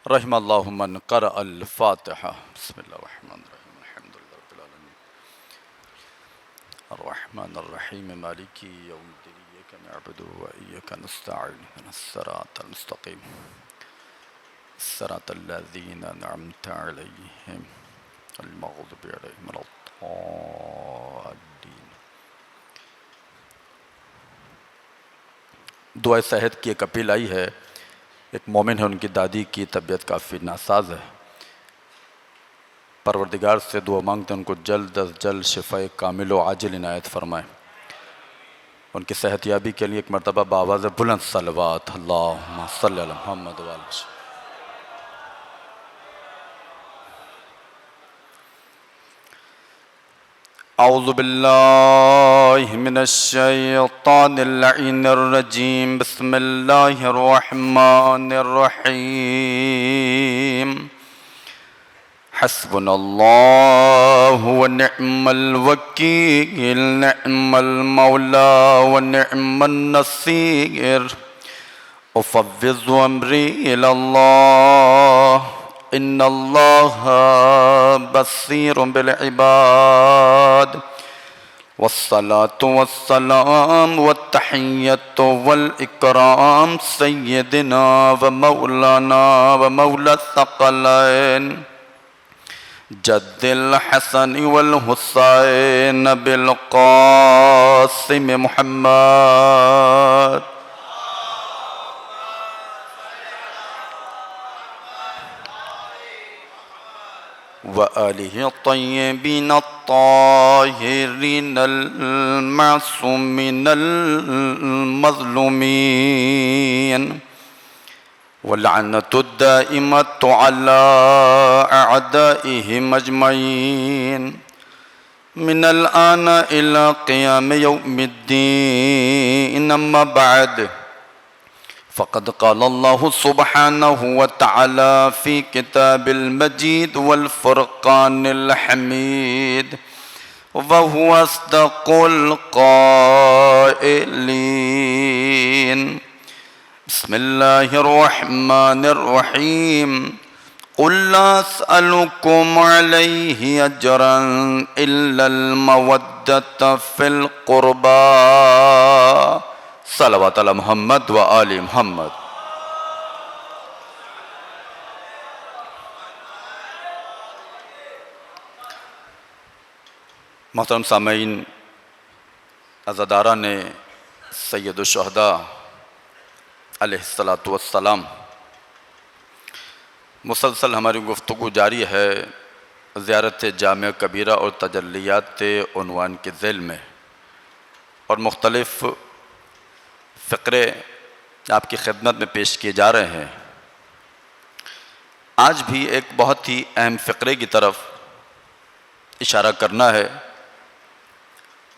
رحم اللہ من قرأ الفاتحہ۔ بسم اللہ الرحمن الرحیم الحمد للہ رب العالمین الرحمن الرحیم مالک یوم الدین ایاک نعبد و ایاک نستعین اہدنا الصراط المستقیم صراط الذین انعمت علیہم المغضوب علیہم ولا الضالین۔ دعائے صحت کی ایک اپیل آئی ہے۔ ایک مومن ہے، ان کی دادی کی طبیعت کافی ناساز ہے۔ پروردگار سے دعا مانگتے ہیں ان کو جلد از جلد شفاء کامل و عاجل عنایت فرمائیں۔ ان کی صحت یابی کے لیے ایک مرتبہ بآواز بلند صلوات اللہم صلی علی محمد و آلہ وسلم۔ اعوذ باللہ من الشیطان اللعین الرجیم، بسم اللہ الرحمن الرحیم۔ حسبنا اللہ ونعم الوکیل، نعم المولا ونعم النصیر۔ افوض امری الی اللہ، ان اللہ بصیر بالعباد۔ والصلاة والسلام والتحیۃ والاکرام سیدنا ومولانا ومولا الثقلین جد الحسن والحسین بالقاسم محمد وآلہ الطیبین الطاہرین المعصومین المظلومین، واللعنۃ الدائمۃ علی اعدائہم اجمعین، من الآن الی قیام یوم الدین۔ اما بعد، فقد قال اللہ سبحانہ وتعالی فی کتاب المجید والفرقان الحمید، وہو اصدق القائلین۔ بسم اللہ الرحمن الرحیم۔ قل لا اسألکم علیہ اجرا الا المودۃ فی القربى۔ صلوات علی محمد و آل محمد۔ محترم سامعین، عزاداران سید الشہداء علیہ السلام، مسلسل ہماری گفتگو جاری ہے زیارت جامع کبیرہ اور تجلیات عنوان کے ذیل میں، اور مختلف فقرے آپ کی خدمت میں پیش کیے جا رہے ہیں۔ آج بھی ایک بہت ہی اہم فقرے کی طرف اشارہ کرنا ہے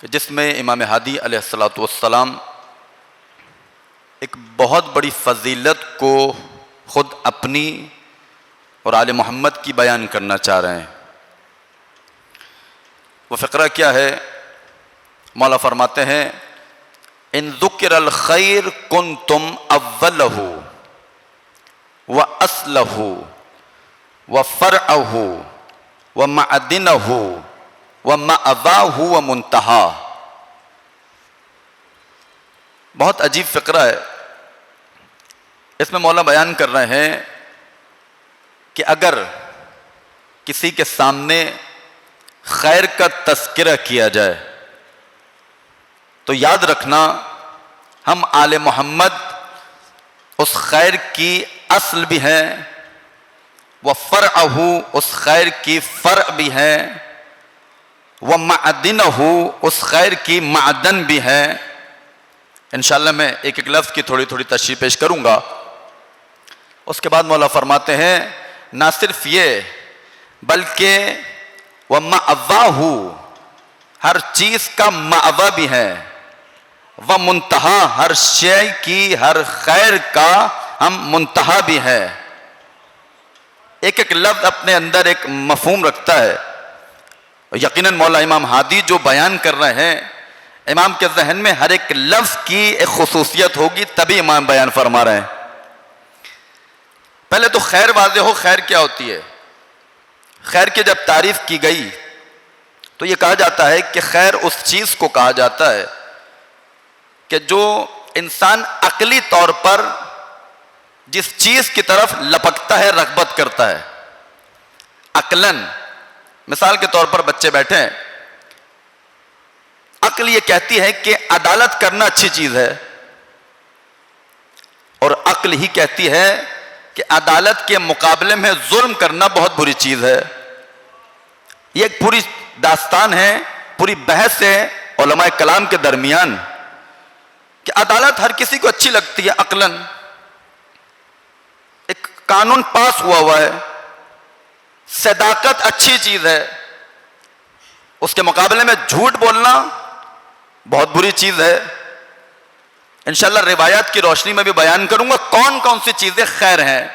کہ جس میں امام ہادی علیہ السلام ایک بہت بڑی فضیلت کو خود اپنی اور آل محمد کی بیان کرنا چاہ رہے ہیں۔ وہ فقرہ کیا ہے؟ مولا فرماتے ہیں ان ذکر الخیر کنتم اولہ واصلہ وفرعہ ومعدنہ ومأواہ ومنتہا۔ بہت عجیب فقرہ ہے۔ اس میں مولا بیان کر رہے ہیں کہ اگر کسی کے سامنے خیر کا تذکرہ کیا جائے تو یاد رکھنا ہم آل محمد اس خیر کی اصل بھی ہیں، وفرعہ اس خیر کی فرع بھی ہیں، ومعدنہ اس خیر کی معدن بھی ہیں۔ انشاءاللہ میں ایک ایک لفظ کی تھوڑی تھوڑی تشریح پیش کروں گا۔ اس کے بعد مولا فرماتے ہیں نہ صرف یہ بلکہ ومأواہ ہر چیز کا مأوا بھی ہے، ومنتہا ہر شے کی ہر خیر کا ہم منتہا بھی ہے۔ ایک ایک لفظ اپنے اندر ایک مفہوم رکھتا ہے۔ یقیناً مولا امام ہادی جو بیان کر رہے ہیں، امام کے ذہن میں ہر ایک لفظ کی ایک خصوصیت ہوگی، تبھی امام بیان فرما رہے ہیں۔ پہلے تو خیر واضح ہو، خیر کیا ہوتی ہے؟ خیر کی جب تعریف کی گئی تو یہ کہا جاتا ہے کہ خیر اس چیز کو کہا جاتا ہے کہ جو انسان عقلی طور پر جس چیز کی طرف لپکتا ہے، رغبت کرتا ہے عقلاً. مثال کے طور پر بچے بیٹھے ہیں، عقل یہ کہتی ہے کہ عدالت کرنا اچھی چیز ہے، اور عقل ہی کہتی ہے کہ عدالت کے مقابلے میں ظلم کرنا بہت بری چیز ہے. یہ ایک پوری داستان ہے، پوری بحث ہے علماء کلام کے درمیان کہ عدالت ہر کسی کو اچھی لگتی ہے عقلاً، ایک قانون پاس ہوا ہے، صداقت اچھی چیز ہے، اس کے مقابلے میں جھوٹ بولنا بہت بری چیز ہے. انشاءاللہ روایات کی روشنی میں بھی بیان کروں گا کون کون سی چیزیں خیر ہیں.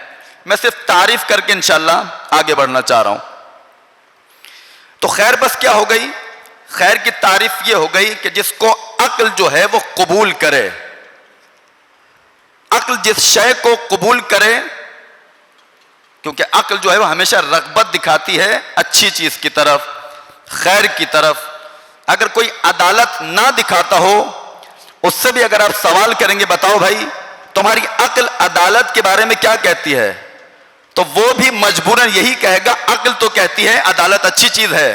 میں صرف تعریف کر کے انشاءاللہ آگے بڑھنا چاہ رہا ہوں. تو خیر بس کیا ہو گئی؟ خیر کی تعریف یہ ہو گئی کہ جس کو عقل جو ہے وہ قبول کرے، عقل جس شے کو قبول کرے، کیونکہ عقل جو ہے وہ ہمیشہ رغبت دکھاتی ہے اچھی چیز کی طرف، خیر کی طرف. اگر کوئی عدالت نہ دکھاتا ہو، اس سے بھی اگر آپ سوال کریں گے بتاؤ بھائی تمہاری عقل عدالت کے بارے میں کیا کہتی ہے، تو وہ بھی مجبوراً یہی کہے گا عقل تو کہتی ہے عدالت اچھی چیز ہے.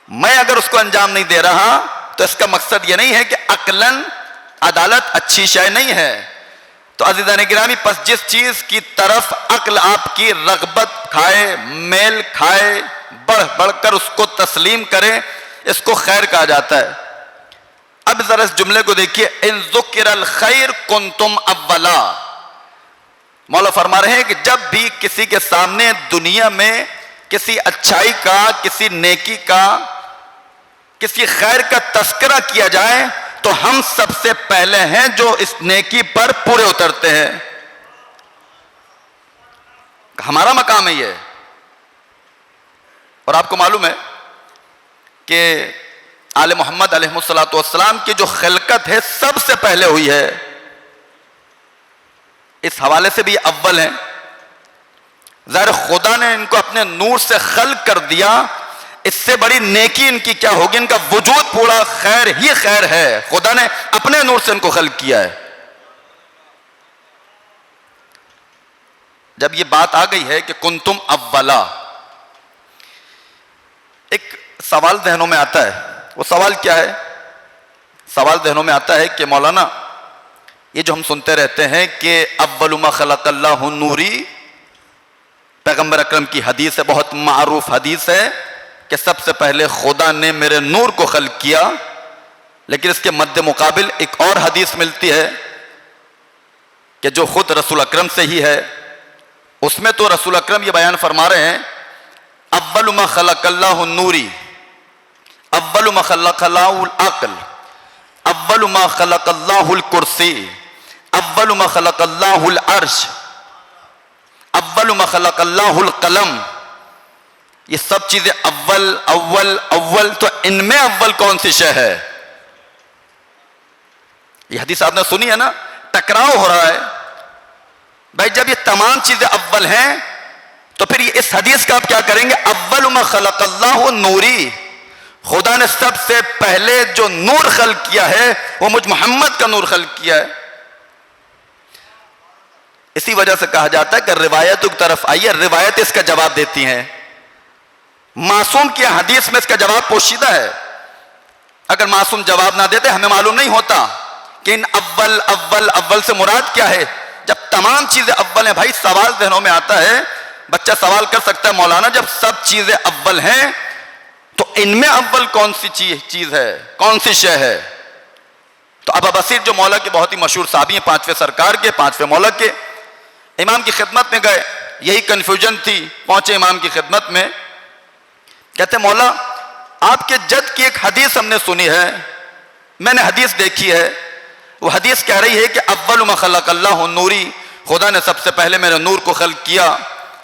میں اگر اس کو انجام نہیں دے رہا تو اس کا مقصد یہ نہیں ہے کہ عقلاً عدالت اچھی شے نہیں ہے. تو عزیزان گرامی، پس جس چیز کی طرف عقل آپ کی رغبت کھائے، میل کھائے، بڑھ بڑھ کر اس کو تسلیم کرے، اس کو خیر کہا جاتا ہے. اب ذرا اس جملے کو دیکھیے، ان ذکر الخیر کنتم اولا. مولا فرما رہے ہیں کہ جب بھی کسی کے سامنے دنیا میں کسی اچھائی کا، کسی نیکی کا، کسی خیر کا تذکرہ کیا جائے تو ہم سب سے پہلے ہیں جو اس نیکی پر پورے اترتے ہیں. ہمارا مقام ہے یہ. اور آپ کو معلوم ہے کہ آل محمد علیہ الصلوۃ والسلام کی جو خلقت ہے سب سے پہلے ہوئی ہے. اس حوالے سے بھی یہ اول ہیں. ظاہر خدا نے ان کو اپنے نور سے خلق کر دیا، اس سے بڑی نیکی ان کی کیا ہوگی؟ ان کا وجود پورا خیر ہی خیر ہے. خدا نے اپنے نور سے ان کو خلق کیا ہے. جب یہ بات آ گئی ہے کہ کنتم اولا، ایک سوال ذہنوں میں آتا ہے. وہ سوال کیا ہے؟ سوال ذہنوں میں آتا ہے کہ مولانا یہ جو ہم سنتے رہتے ہیں کہ اول ما خلق اللہ نوری، پیغمبر اکرم کی حدیث ہے، بہت معروف حدیث ہے کہ سب سے پہلے خدا نے میرے نور کو خلق کیا. لیکن اس کے مد مقابل ایک اور حدیث ملتی ہے کہ جو خود رسول اکرم سے ہی ہے. اس میں تو رسول اکرم یہ بیان فرما رہے ہیں اول ما خلق اللہ نوری، اول ما خلق اللہ العقل، اول ما خلق اللہ الکرسی، اول ما خلق اللہ العرش، اول ما خلق اللہ القلم. یہ سب چیزیں اول اول اول. تو ان میں اول کون سی شے ہے؟ یہ حدیث آپ نے سنی ہے نا، ٹکراؤ ہو رہا ہے. بھائی جب یہ تمام چیزیں اول ہیں تو پھر اس حدیث کا آپ کیا کریں گے؟ اول ما خلق اللہ نوری، خدا نے سب سے پہلے جو نور خلق کیا ہے وہ مجھ محمد کا نور خلق کیا ہے. اسی وجہ سے کہا جاتا ہے کہ روایتوں کی طرف آئیے، روایت اس کا جواب دیتی ہیں. معصوم کی حدیث میں اس کا جواب پوشیدہ ہے. اگر معصوم جواب نہ دیتے ہمیں معلوم نہیں ہوتا کہ ان اول اول اول سے مراد کیا ہے. جب تمام چیزیں اول ہیں، بھائی سوال ذہنوں میں آتا ہے، بچہ سوال کر سکتا ہے مولانا جب سب چیزیں اول ہیں تو ان میں اول کون سی چیز ہے، کون سی شے ہے؟ تو ابا بصیر جو مولا کے بہت ہی مشہور صحابی ہیں، پانچویں سرکار کے، پانچویں مولا کے، امام کی خدمت میں گئے. یہی کنفیوژن تھی. پہنچے امام کی خدمت میں، کہتے مولا آپ کے جد کی ایک حدیث ہم نے سنی ہے، میں نے حدیث دیکھی ہے. وہ حدیث کہہ رہی ہے کہ اول ما خلق اللہ نوری، خدا نے سب سے پہلے میرے نور کو خلق کیا.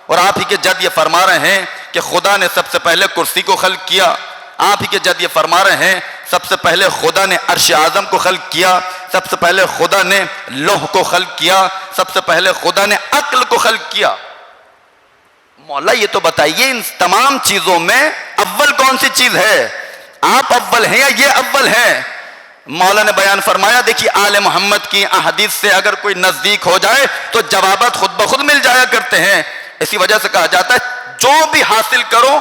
اور آپ ہی کے جد یہ فرما رہے ہیں کہ خدا نے سب سے پہلے کرسی کو خلق کیا. آپ ہی کے جد یہ فرما رہے ہیں سب سے پہلے خدا نے عرش اعظم کو خلق کیا، سب سے پہلے خدا نے لوح کو خلق کیا، سب سے پہلے خدا نے عقل کو خلق کیا۔ مولا یہ تو بتائیے ان تمام چیزوں میں اول کون سی چیز ہے؟ آپ اول ہیں یا یہ اول ہے؟ مولا نے بیان فرمایا، دیکھیے آل محمد کی احادیث سے اگر کوئی نزدیک ہو جائے تو جوابات خود بخود مل جایا کرتے ہیں۔ اسی وجہ سے کہا جاتا ہے جو بھی حاصل کرو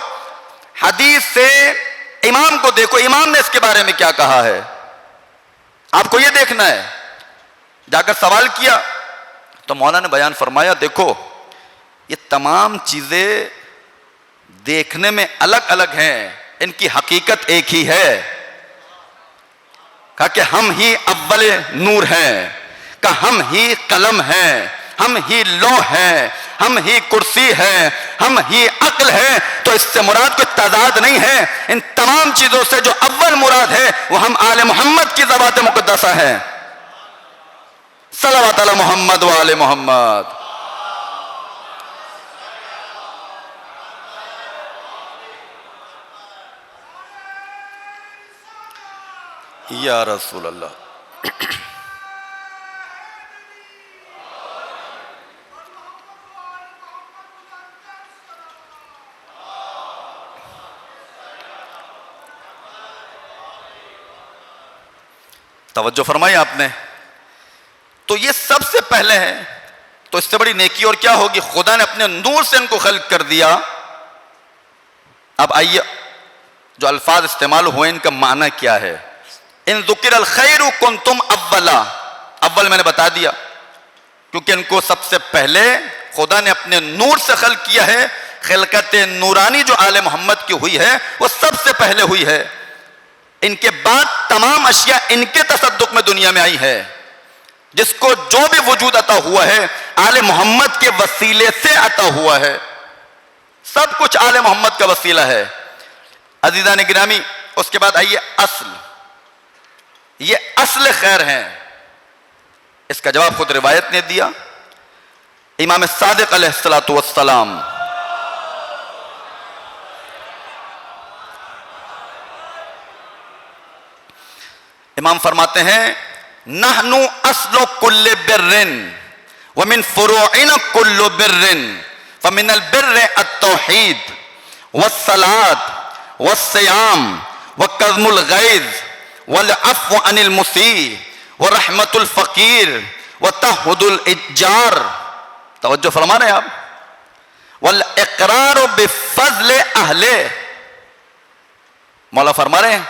حدیث سے امام کو دیکھو، امام نے اس کے بارے میں کیا کہا ہے، آپ کو یہ دیکھنا ہے۔ جا کر سوال کیا تو مولا نے بیان فرمایا، دیکھو یہ تمام چیزیں دیکھنے میں الگ الگ ہیں، ان کی حقیقت ایک ہی ہے۔ کہا کہ ہم ہی اول نور ہیں، کہا ہم ہی قلم ہیں، ہم ہی لوح ہیں، ہم ہی کرسی ہے، ہم ہی عقل ہے۔ تو اس سے مراد کوئی تضاد نہیں ہے، ان تمام چیزوں سے جو اول مراد ہے وہ ہم آل محمد کی ذوات مقدسہ ہیں۔ صلوات علی محمد و آل محمد۔ یا رسول اللہ۔ توجہ فرمائی آپ نے، تو یہ سب سے پہلے ہے، تو اس سے بڑی نیکی اور کیا ہوگی؟ خدا نے اپنے نور سے ان کو خلق کر دیا۔ اب آئیے جو الفاظ استعمال ہوئے ان کا معنی کیا ہے؟ ان ذکر الخیر کنتم اولا، اول میں نے بتا دیا کیونکہ ان کو سب سے پہلے خدا نے اپنے نور سے خلق کیا ہے۔ خلقت نورانی جو آل محمد کی ہوئی ہے وہ سب سے پہلے ہوئی ہے، ان کے بعد تمام اشیاء ان کے تصدق میں دنیا میں آئی ہے۔ جس کو جو بھی وجود عطا ہوا ہے آل محمد کے وسیلے سے عطا ہوا ہے، سب کچھ آل محمد کا وسیلہ ہے۔ عزیزان گرامی، اس کے بعد آئیے اصل، یہ اصل خیر ہیں، اس کا جواب خود روایت نے دیا۔ امام صادق علیہ الصلوۃ والسلام امام فرماتے ہیں، نحن اصل کل بر ومن فروعنا کل بر فمن البر التوحید والصلاة والصیام وقظم الغیظ والعفو عن المسیء ورحمت الفقیر وتہد الاتجار۔ توجہ فرما رہے ہیں آپ؟ والاقرار بفضل اہلہ، مولا فرما رہے ہیں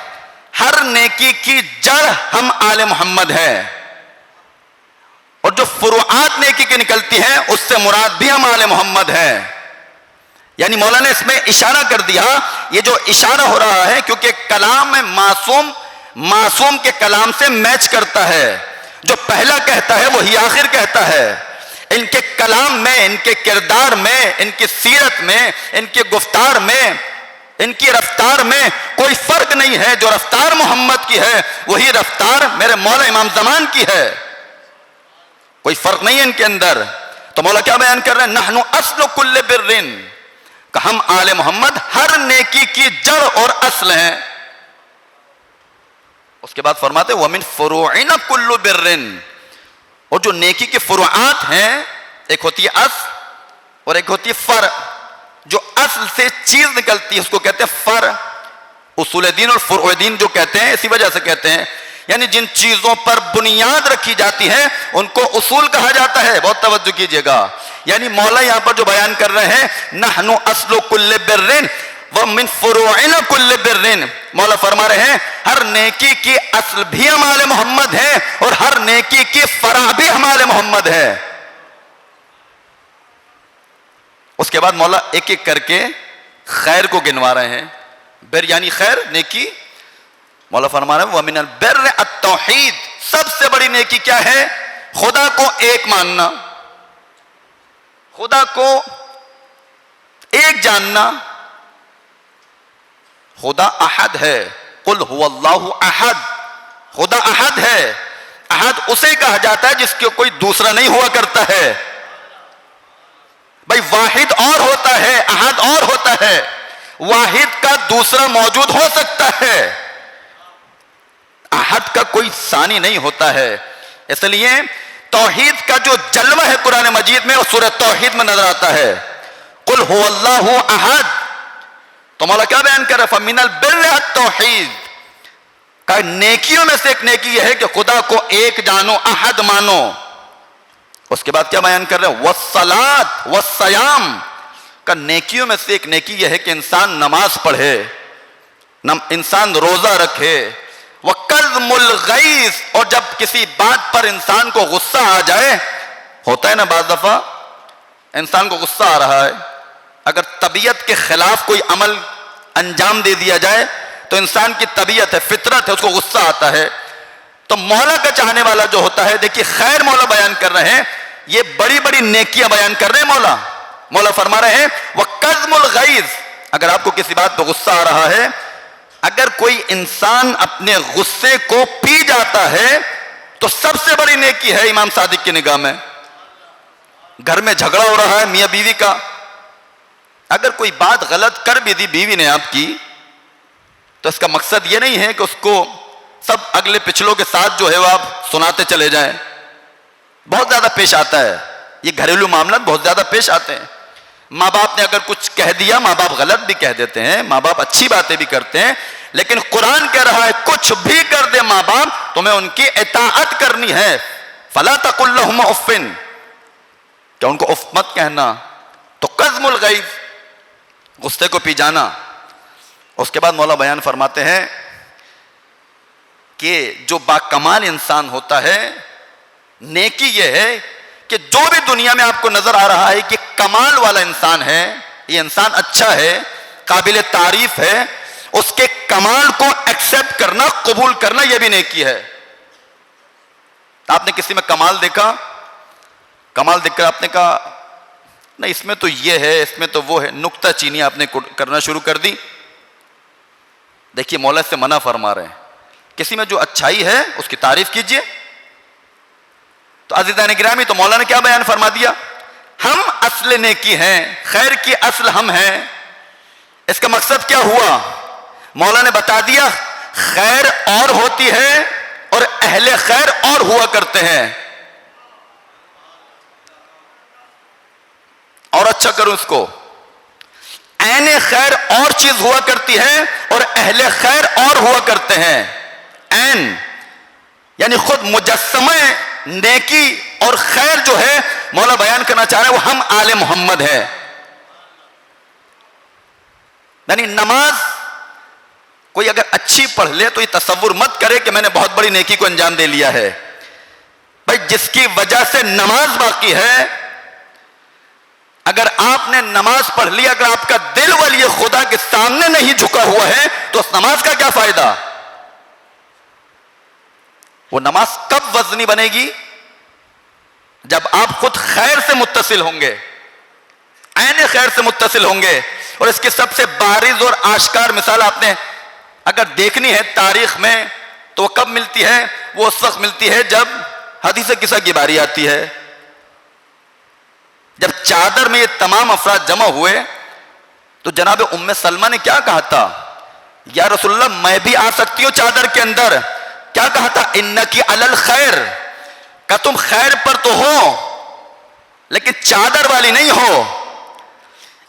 ہر نیکی کی جڑ ہم آل محمد ہیں، اور جو فروعات نیکی کی نکلتی ہیں اس سے مراد بھی ہم آل محمد ہیں۔ یعنی مولا نے اس میں اشارہ کر دیا، یہ جو اشارہ ہو رہا ہے کیونکہ کلام میں معصوم کے کلام سے میچ کرتا ہے، جو پہلا کہتا ہے وہی آخر کہتا ہے۔ ان کے کلام میں، ان کے کردار میں، ان کی سیرت میں، ان کے گفتار میں، ان کی رفتار میں کوئی فرق نہیں ہے۔ جو رفتار محمد کی ہے وہی رفتار میرے مولا امام زمان کی ہے، کوئی فرق نہیں ہے ان کے اندر۔ تو مولا کیا بیان کر رہے ہیں؟ نحن اصل کل بر، کہ ہم آل محمد ہر نیکی کی جڑ اور اصل ہیں۔ اس کے بعد فرماتے وَمِن فُرُوعِنَا كُلُّ بِرٍ، اور جو نیکی کی فروعات ہیں، ایک ہوتی ہے اصل اور ایک ہوتی ہے فرع۔ جو اصل سے چیز نکلتی ہے اس کو کہتے ہیں فرع۔ اصول دین اور فروع دین جو کہتے ہیں اسی وجہ سے کہتے ہیں، یعنی جن چیزوں پر بنیاد رکھی جاتی ہے ان کو اصول کہا جاتا ہے۔ بہت توجہ کیجئے گا، یعنی مولا یہاں پر جو بیان کر رہے ہیں نحن اصل کل بر ومن فروعنا کل بر، مولا فرما رہے ہیں ہر نیکی کی اصل بھی ہم آل محمد ہیں اور ہر نیکی کی فرع بھی ہم آل محمد ہے۔ اس کے بعد مولا ایک ایک کر کے خیر کو گنوا رہے ہیں۔ بر یعنی خیر، نیکی۔ مولا فرما رہے ہیں وَمِنَ الْبِرِّ التَّوْحِيدُ، سب سے بڑی نیکی کیا ہے؟ خدا کو ایک ماننا، خدا کو ایک جاننا۔ خدا احد ہے، قل هو اللہ احد، خدا احد ہے۔ احد اسے کہا جاتا ہے جس کے کوئی دوسرا نہیں ہوا کرتا ہے۔ بھائی واحد اور ہوتا ہے، احد اور ہوتا ہے، واحد کا دوسرا موجود ہو سکتا ہے احد کا کوئی ثانی نہیں ہوتا ہے. اس لیے توحید کا جو جلوہ ہے قرآن مجید میں وہ سورہ توحید میں نظر آتا ہے. قل هو اللہ احد. تو مولا کیا بیان کر رہا ہے؟ فمن البر التوحید. کہ نیکیوں میں سے ایک نیکی یہ ہے کہ خدا کو ایک جانو، احد مانو. اس کے بعد کیا بیان کر رہے ہیں؟ والصلاۃ والصیام. کہ نیکیوں میں سے ایک نیکی یہ ہے کہ انسان نماز پڑھے، انسان روزہ رکھے. وَقَظْمُ الْغَيْظِ. اور جب کسی بات پر انسان کو غصہ آ جائے، ہوتا ہے نا بعض دفعہ انسان کو غصہ آ رہا ہے، اگر طبیعت کے خلاف کوئی عمل انجام دے دیا جائے تو انسان کی طبیعت ہے، فطرت ہے، اس کو غصہ آتا ہے. تو مولا کا چاہنے والا جو ہوتا ہے، دیکھیے خیر مولا بیان کر رہے ہیں، یہ بڑی بڑی نیکیاں بیان کر رہے ہیں. مولا فرما رہے ہیں وَقَظْمُ الْغَيْظِ. اگر آپ کو کسی بات پہ غصہ آ رہا ہے، اگر کوئی انسان اپنے غصے کو پی جاتا ہے تو سب سے بڑی نیکی ہے امام صادق کی نگاہ میں. گھر میں جھگڑا ہو رہا ہے میاں بیوی کا، اگر کوئی بات غلط کر بھی دی بیوی نے آپ کی، تو اس کا مقصد یہ نہیں ہے کہ اس کو سب اگلے پچھلوں کے ساتھ جو ہے وہ آپ سناتے چلے جائیں. بہت زیادہ پیش آتا ہے یہ گھریلو معاملات، بہت زیادہ پیش آتے ہیں. ماں باپ نے اگر کچھ کہہ دیا، ماں باپ غلط بھی کہہ دیتے ہیں، ماں باپ اچھی باتیں بھی کرتے ہیں، لیکن قرآن کہہ رہا ہے کچھ بھی کر دے ماں باپ، تمہیں ان کی اطاعت کرنی ہے. فَلَا تَقُلْ لَهُمَا اُفٍّ. کہ ان کو اف مت کہنا. تو قَظْمُ الْغَيْظِ، غصے کو پی جانا. اس کے بعد مولا بیان فرماتے ہیں کہ جو باکمال انسان ہوتا ہے، نیکی یہ ہے کہ جو بھی دنیا میں آپ کو نظر آ رہا ہے کہ کمال والا انسان ہے، یہ انسان اچھا ہے، قابل تعریف ہے، اس کے کمال کو ایکسپٹ کرنا، قبول کرنا، یہ بھی نیکی ہے. آپ نے کسی میں کمال دیکھا، کمال دیکھ کر آپ نے کہا نہیں اس میں تو یہ ہے، اس میں تو وہ ہے، نکتہ چینی آپ نے کرنا شروع کر دی. دیکھیے مولا سے منع فرما رہے ہیں، کسی میں جو اچھائی ہے اس کی تعریف کیجئے. تو عزیزان گرامی، تو مولا نے کیا بیان فرما دیا؟ ہم اصل نیکی ہیں، خیر کی اصل ہم ہیں. اس کا مقصد کیا ہوا؟ مولا نے بتا دیا خیر اور ہوتی ہے اور اہل خیر اور ہوا کرتے ہیں. اور اچھا کروں اس کو، عین خیر اور چیز ہوا کرتی ہے اور اہل خیر اور ہوا کرتے ہیں. عین یعنی خود مجسمہ نیکی اور خیر جو ہے مولا بیان کرنا چاہ رہے ہیں وہ ہم آل محمد ہے. یعنی نماز کوئی اگر اچھی پڑھ لے تو یہ تصور مت کرے کہ میں نے بہت بڑی نیکی کو انجام دے لیا ہے. بھائی جس کی وجہ سے نماز باقی ہے، اگر آپ نے نماز پڑھ لی، اگر آپ کا دل ولی خدا کے سامنے نہیں جھکا ہوا ہے تو اس نماز کا کیا فائدہ؟ وہ نماز کب وزنی بنے گی؟ جب آپ خود خیر سے متصل ہوں گے، عین خیر سے متصل ہوں گے. اور اس کی سب سے بارز اور آشکار مثال آپ نے اگر دیکھنی ہے تاریخ میں تو وہ کب ملتی ہے؟ وہ اس وقت ملتی ہے جب حدیث قصہ کی باری آتی ہے. جب چادر میں یہ تمام افراد جمع ہوئے تو جناب ام سلمہ نے کیا کہا تھا؟ یا رسول اللہ میں بھی آ سکتی ہوں چادر کے اندر. کیا کہا تھا؟ انکی علی الخیر. کہ تم خیر پر تو ہو لیکن چادر والی نہیں ہو.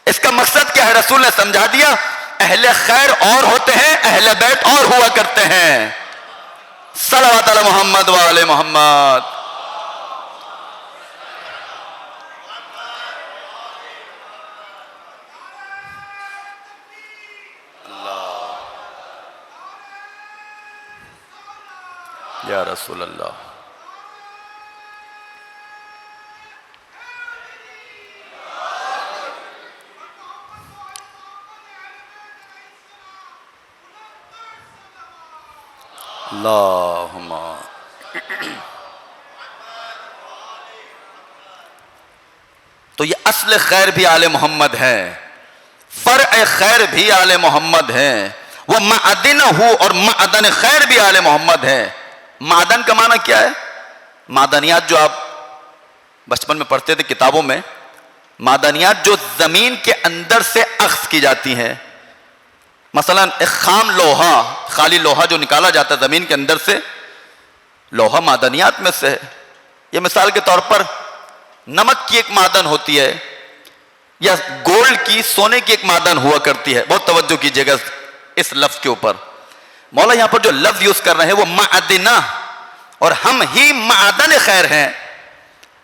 اس کا مقصد کیا ہے؟ رسول نے سمجھا دیا اہل خیر اور ہوتے ہیں، اہل بیت اور ہوا کرتے ہیں. صلوات علی محمد و آل محمد. یا رسول اللہ. اللہم تو یہ اصل خیر بھی آل محمد ہے، فرع خیر بھی آل محمد ہے، وہ معدن ہو اور معدن خیر بھی آل محمد ہے. معدن کا معنی کیا ہے؟ معدنیات جو آپ بچپن میں پڑھتے تھے کتابوں میں، معدنیات جو زمین کے اندر سے اخذ کی جاتی ہیں. مثلا ایک خام لوہا، خالی لوہا جو نکالا جاتا ہے زمین کے اندر سے، لوہا معدنیات میں سے ہے. یہ مثال کے طور پر نمک کی ایک معدن ہوتی ہے، یا گولڈ کی، سونے کی ایک معدن ہوا کرتی ہے. بہت توجہ کیجیے گا اس لفظ کے اوپر. مولا یہاں پر جو لفظ یوز کر رہے ہیں وہ معدنہ، اور ہم ہی معدن خیر ہیں.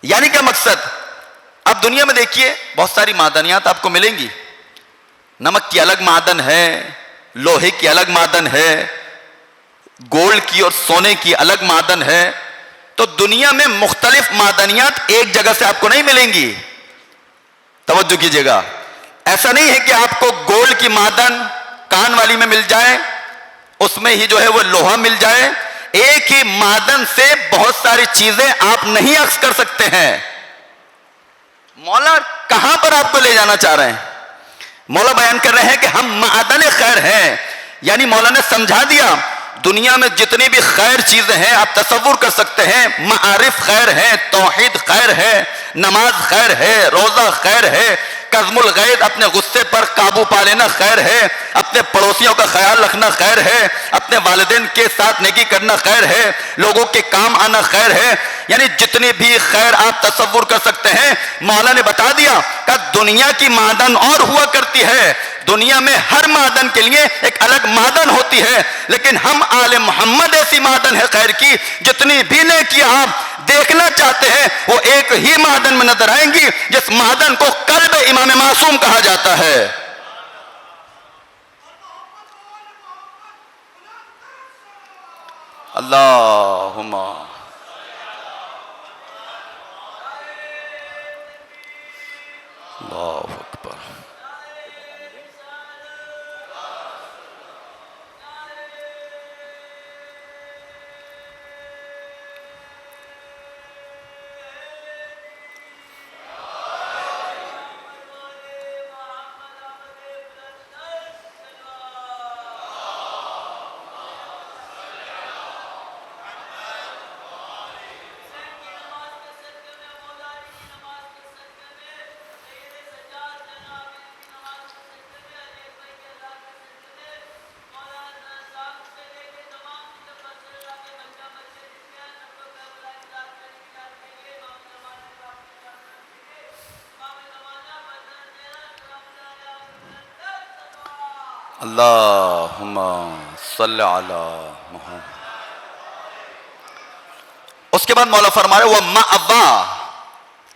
یعنی کیا مقصد؟ اب دنیا میں دیکھیے بہت ساری معدنیات آپ کو ملیں گی. نمک کی الگ معدن ہے، لوہے کی الگ معدن ہے، گولڈ کی اور سونے کی الگ معدن ہے. تو دنیا میں مختلف معدنیات ایک جگہ سے آپ کو نہیں ملیں گی. توجہ کیجیے گا، ایسا نہیں ہے کہ آپ کو گولڈ کی معدن کان والی میں مل جائے، اس میں ہی جو ہے وہ لوہا مل جائے. ایک ہی معدن سے بہت ساری چیزیں آپ نہیں عکس کر سکتے ہیں. مولا کہاں پر آپ کو لے جانا چاہ رہے ہیں؟ مولا بیان کر رہے ہیں کہ ہم معدن خیر ہیں. یعنی مولا نے سمجھا دیا دنیا میں جتنی بھی خیر چیزیں ہیں آپ تصور کر سکتے ہیں. معارف خیر ہے، توحید خیر ہے، نماز خیر ہے، روزہ خیر ہے، قزم الغیظ اپنے غصے پر قابو پا لینا خیر ہے، اپنے پڑوسیوں کا خیال رکھنا خیر ہے، اپنے والدین کے ساتھ نیکی کرنا خیر ہے، لوگوں کے کام آنا خیر ہے. یعنی جتنی بھی خیر آپ تصور کر سکتے ہیں مولا نے بتا دیا کہ دنیا کی معدن اور ہوا کرتی ہے. دنیا میں ہر معدن کے لیے ایک الگ معدن ہوتی ہے، لیکن ہم آل محمد ایسی معدن ہے خیر کی، جتنی بھی نیکیاں آپ دیکھنا چاہتے ہیں وہ ایک ہی معدن میں نظر آئیں گی، جس معدن کو قلب امام معصوم کہا جاتا ہے. اللہم اللہ اکبر. اللہم صلی علی محمد. اس کے بعد مولا فرما رہے وہ مأوا،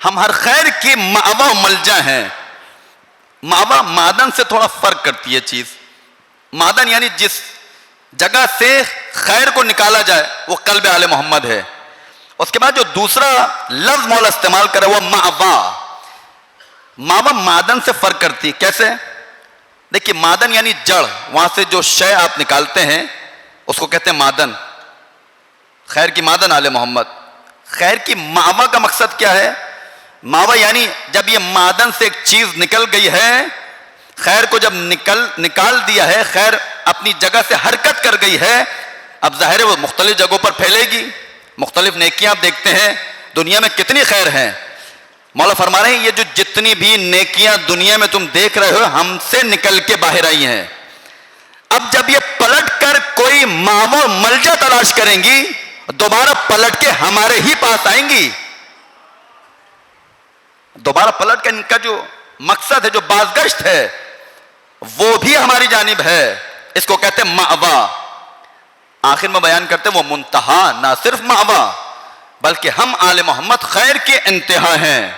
ہم ہر خیر کی مأوا ملجا ہیں. مأوا معدن سے تھوڑا فرق کرتی ہے چیز. معدن یعنی جس جگہ سے خیر کو نکالا جائے وہ قلب آل محمد ہے. اس کے بعد جو دوسرا لفظ مولا استعمال کرے وہ مأوا. مأوا معدن سے فرق کرتی ہے. کیسے؟ دیکھیے معدن یعنی جڑ، وہاں سے جو شے آپ نکالتے ہیں اس کو کہتے ہیں معدن. خیر کی معدن آل محمد. خیر کی مأوا کا مقصد کیا ہے؟ مأوا یعنی جب یہ معدن سے ایک چیز نکل گئی ہے، خیر کو جب نکال دیا ہے، خیر اپنی جگہ سے حرکت کر گئی ہے، اب ظاہر ہے وہ مختلف جگہوں پر پھیلے گی. مختلف نیکیاں آپ دیکھتے ہیں دنیا میں کتنی خیر ہیں. مولا فرما رہے ہیں یہ جو جتنی بھی نیکیاں دنیا میں تم دیکھ رہے ہو ہم سے نکل کے باہر آئی ہیں. اب جب یہ پلٹ کر کوئی مأوا ملجا تلاش کریں گی دوبارہ پلٹ کے ہمارے ہی پاس آئیں گی. دوبارہ پلٹ کے ان کا جو مقصد ہے، جو بازگشت ہے، وہ بھی ہماری جانب ہے. اس کو کہتے ہیں مأوا. آخر میں بیان کرتے ہیں وہ منتہا، نہ صرف مأوا بلکہ ہم آل محمد خیر کے انتہا ہیں،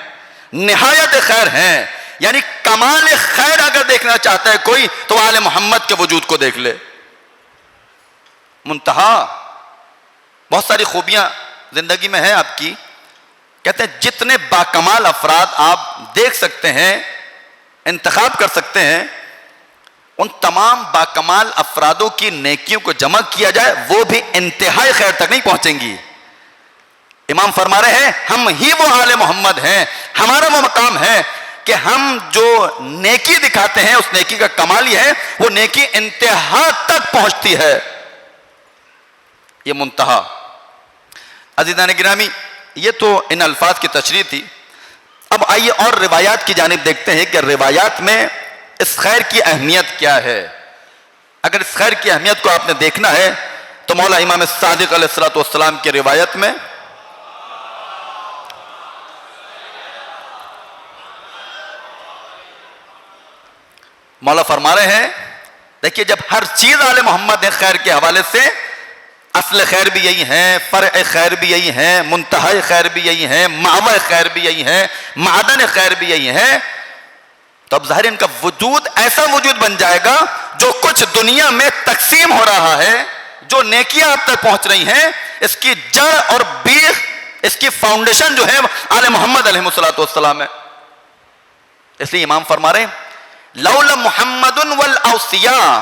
نہایت خیر ہیں. یعنی کمال خیر اگر دیکھنا چاہتا ہے کوئی تو آل محمد کے وجود کو دیکھ لے. منتہا. بہت ساری خوبیاں زندگی میں ہیں آپ کی. کہتے ہیں جتنے باکمال افراد آپ دیکھ سکتے ہیں، انتخاب کر سکتے ہیں، ان تمام باکمال افرادوں کی نیکیوں کو جمع کیا جائے وہ بھی انتہائی خیر تک نہیں پہنچیں گی. امام فرما رہے ہیں ہم ہی وہ آل محمد ہیں. ہمارا وہ مقام ہے کہ ہم جو نیکی دکھاتے ہیں اس نیکی کا کمال یہ ہے وہ نیکی انتہا تک پہنچتی ہے. یہ منتہا. عزیزان گرامی، یہ تو ان الفاظ کی تشریح تھی. اب آئیے اور روایات کی جانب دیکھتے ہیں کہ روایات میں اس خیر کی اہمیت کیا ہے. اگر اس خیر کی اہمیت کو آپ نے دیکھنا ہے تو مولا امام صادق علیہ الصلوۃ والسلام کی روایت میں مولا فرما رہے ہیں، دیکھیے جب ہر چیز آل محمد ہے خیر کے حوالے سے، اصل خیر بھی یہی ہے، فرع خیر بھی یہی ہے، منتہی خیر بھی یہی ہے، ماوى خیر بھی یہی ہے، معدن خیر بھی یہی ہے، تو اب ظاہر ان کا وجود ایسا وجود بن جائے گا جو کچھ دنیا میں تقسیم ہو رہا ہے، جو نیکیاں آپ تک پہنچ رہی ہیں، اس کی جڑ اور بیخ، اس کی فاؤنڈیشن جو ہے آل محمد علیہ الصلوۃ والسلام ہے. اس لیے امام فرما رہے ہیں لولا محمد والاوصیاء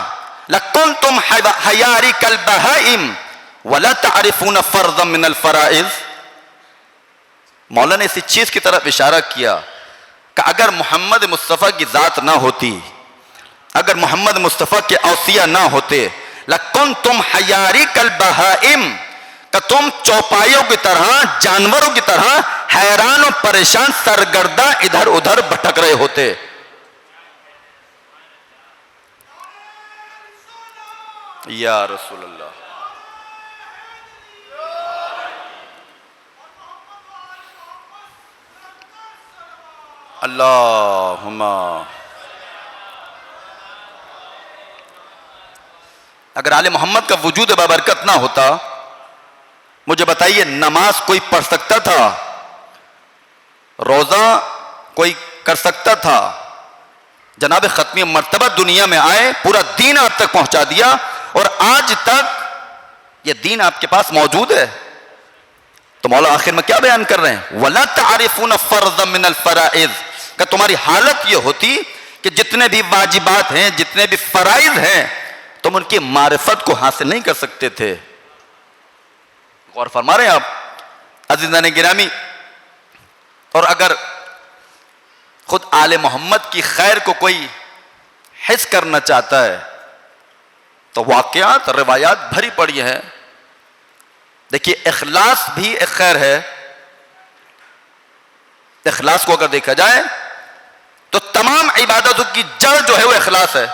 لکنتم حیارک البہائم ولا تعرفون فرضا من الفرائض. مولا نے اسی چیز کی طرف اشارہ کیا کہ اگر محمد مصطفیٰ کی ذات نہ ہوتی، اگر محمد مصطفیٰ کے اوصیاء نہ ہوتے، لکنتم حیارک البہائم، کہ تم چوپائیوں کی طرح، جانوروں کی طرح حیران و پریشان سرگردہ ادھر ادھر بھٹک رہے ہوتے. یا رسول اللہ، اللہم اگر آل محمد کا وجود بابرکت نہ ہوتا، مجھے بتائیے نماز کوئی پڑھ سکتا تھا؟ روزہ کوئی کر سکتا تھا؟ جناب ختمی مرتبہ دنیا میں آئے، پورا دین آپ تک پہنچا دیا، اور آج تک یہ دین آپ کے پاس موجود ہے. تو مولا آخر میں کیا بیان کر رہے ہیں؟ وَلَا تَعْرِفُونَ فَرْضًا مِنَ الْفَرَائِضِ، کہ تمہاری حالت یہ ہوتی کہ جتنے بھی واجبات ہیں، جتنے بھی فرائض ہیں، تم ان کی معرفت کو حاصل نہیں کر سکتے تھے. غور فرما رہے ہیں آپ عزیزان گرامی؟ اور اگر خود آل محمد کی خیر کو کوئی حس کرنا چاہتا ہے تو واقعات، روایات بھری پڑی ہیں. دیکھیے اخلاص بھی ایک خیر ہے. اخلاص کو اگر دیکھا جائے تو تمام عبادتوں کی جڑ جو ہے وہ اخلاص ہے.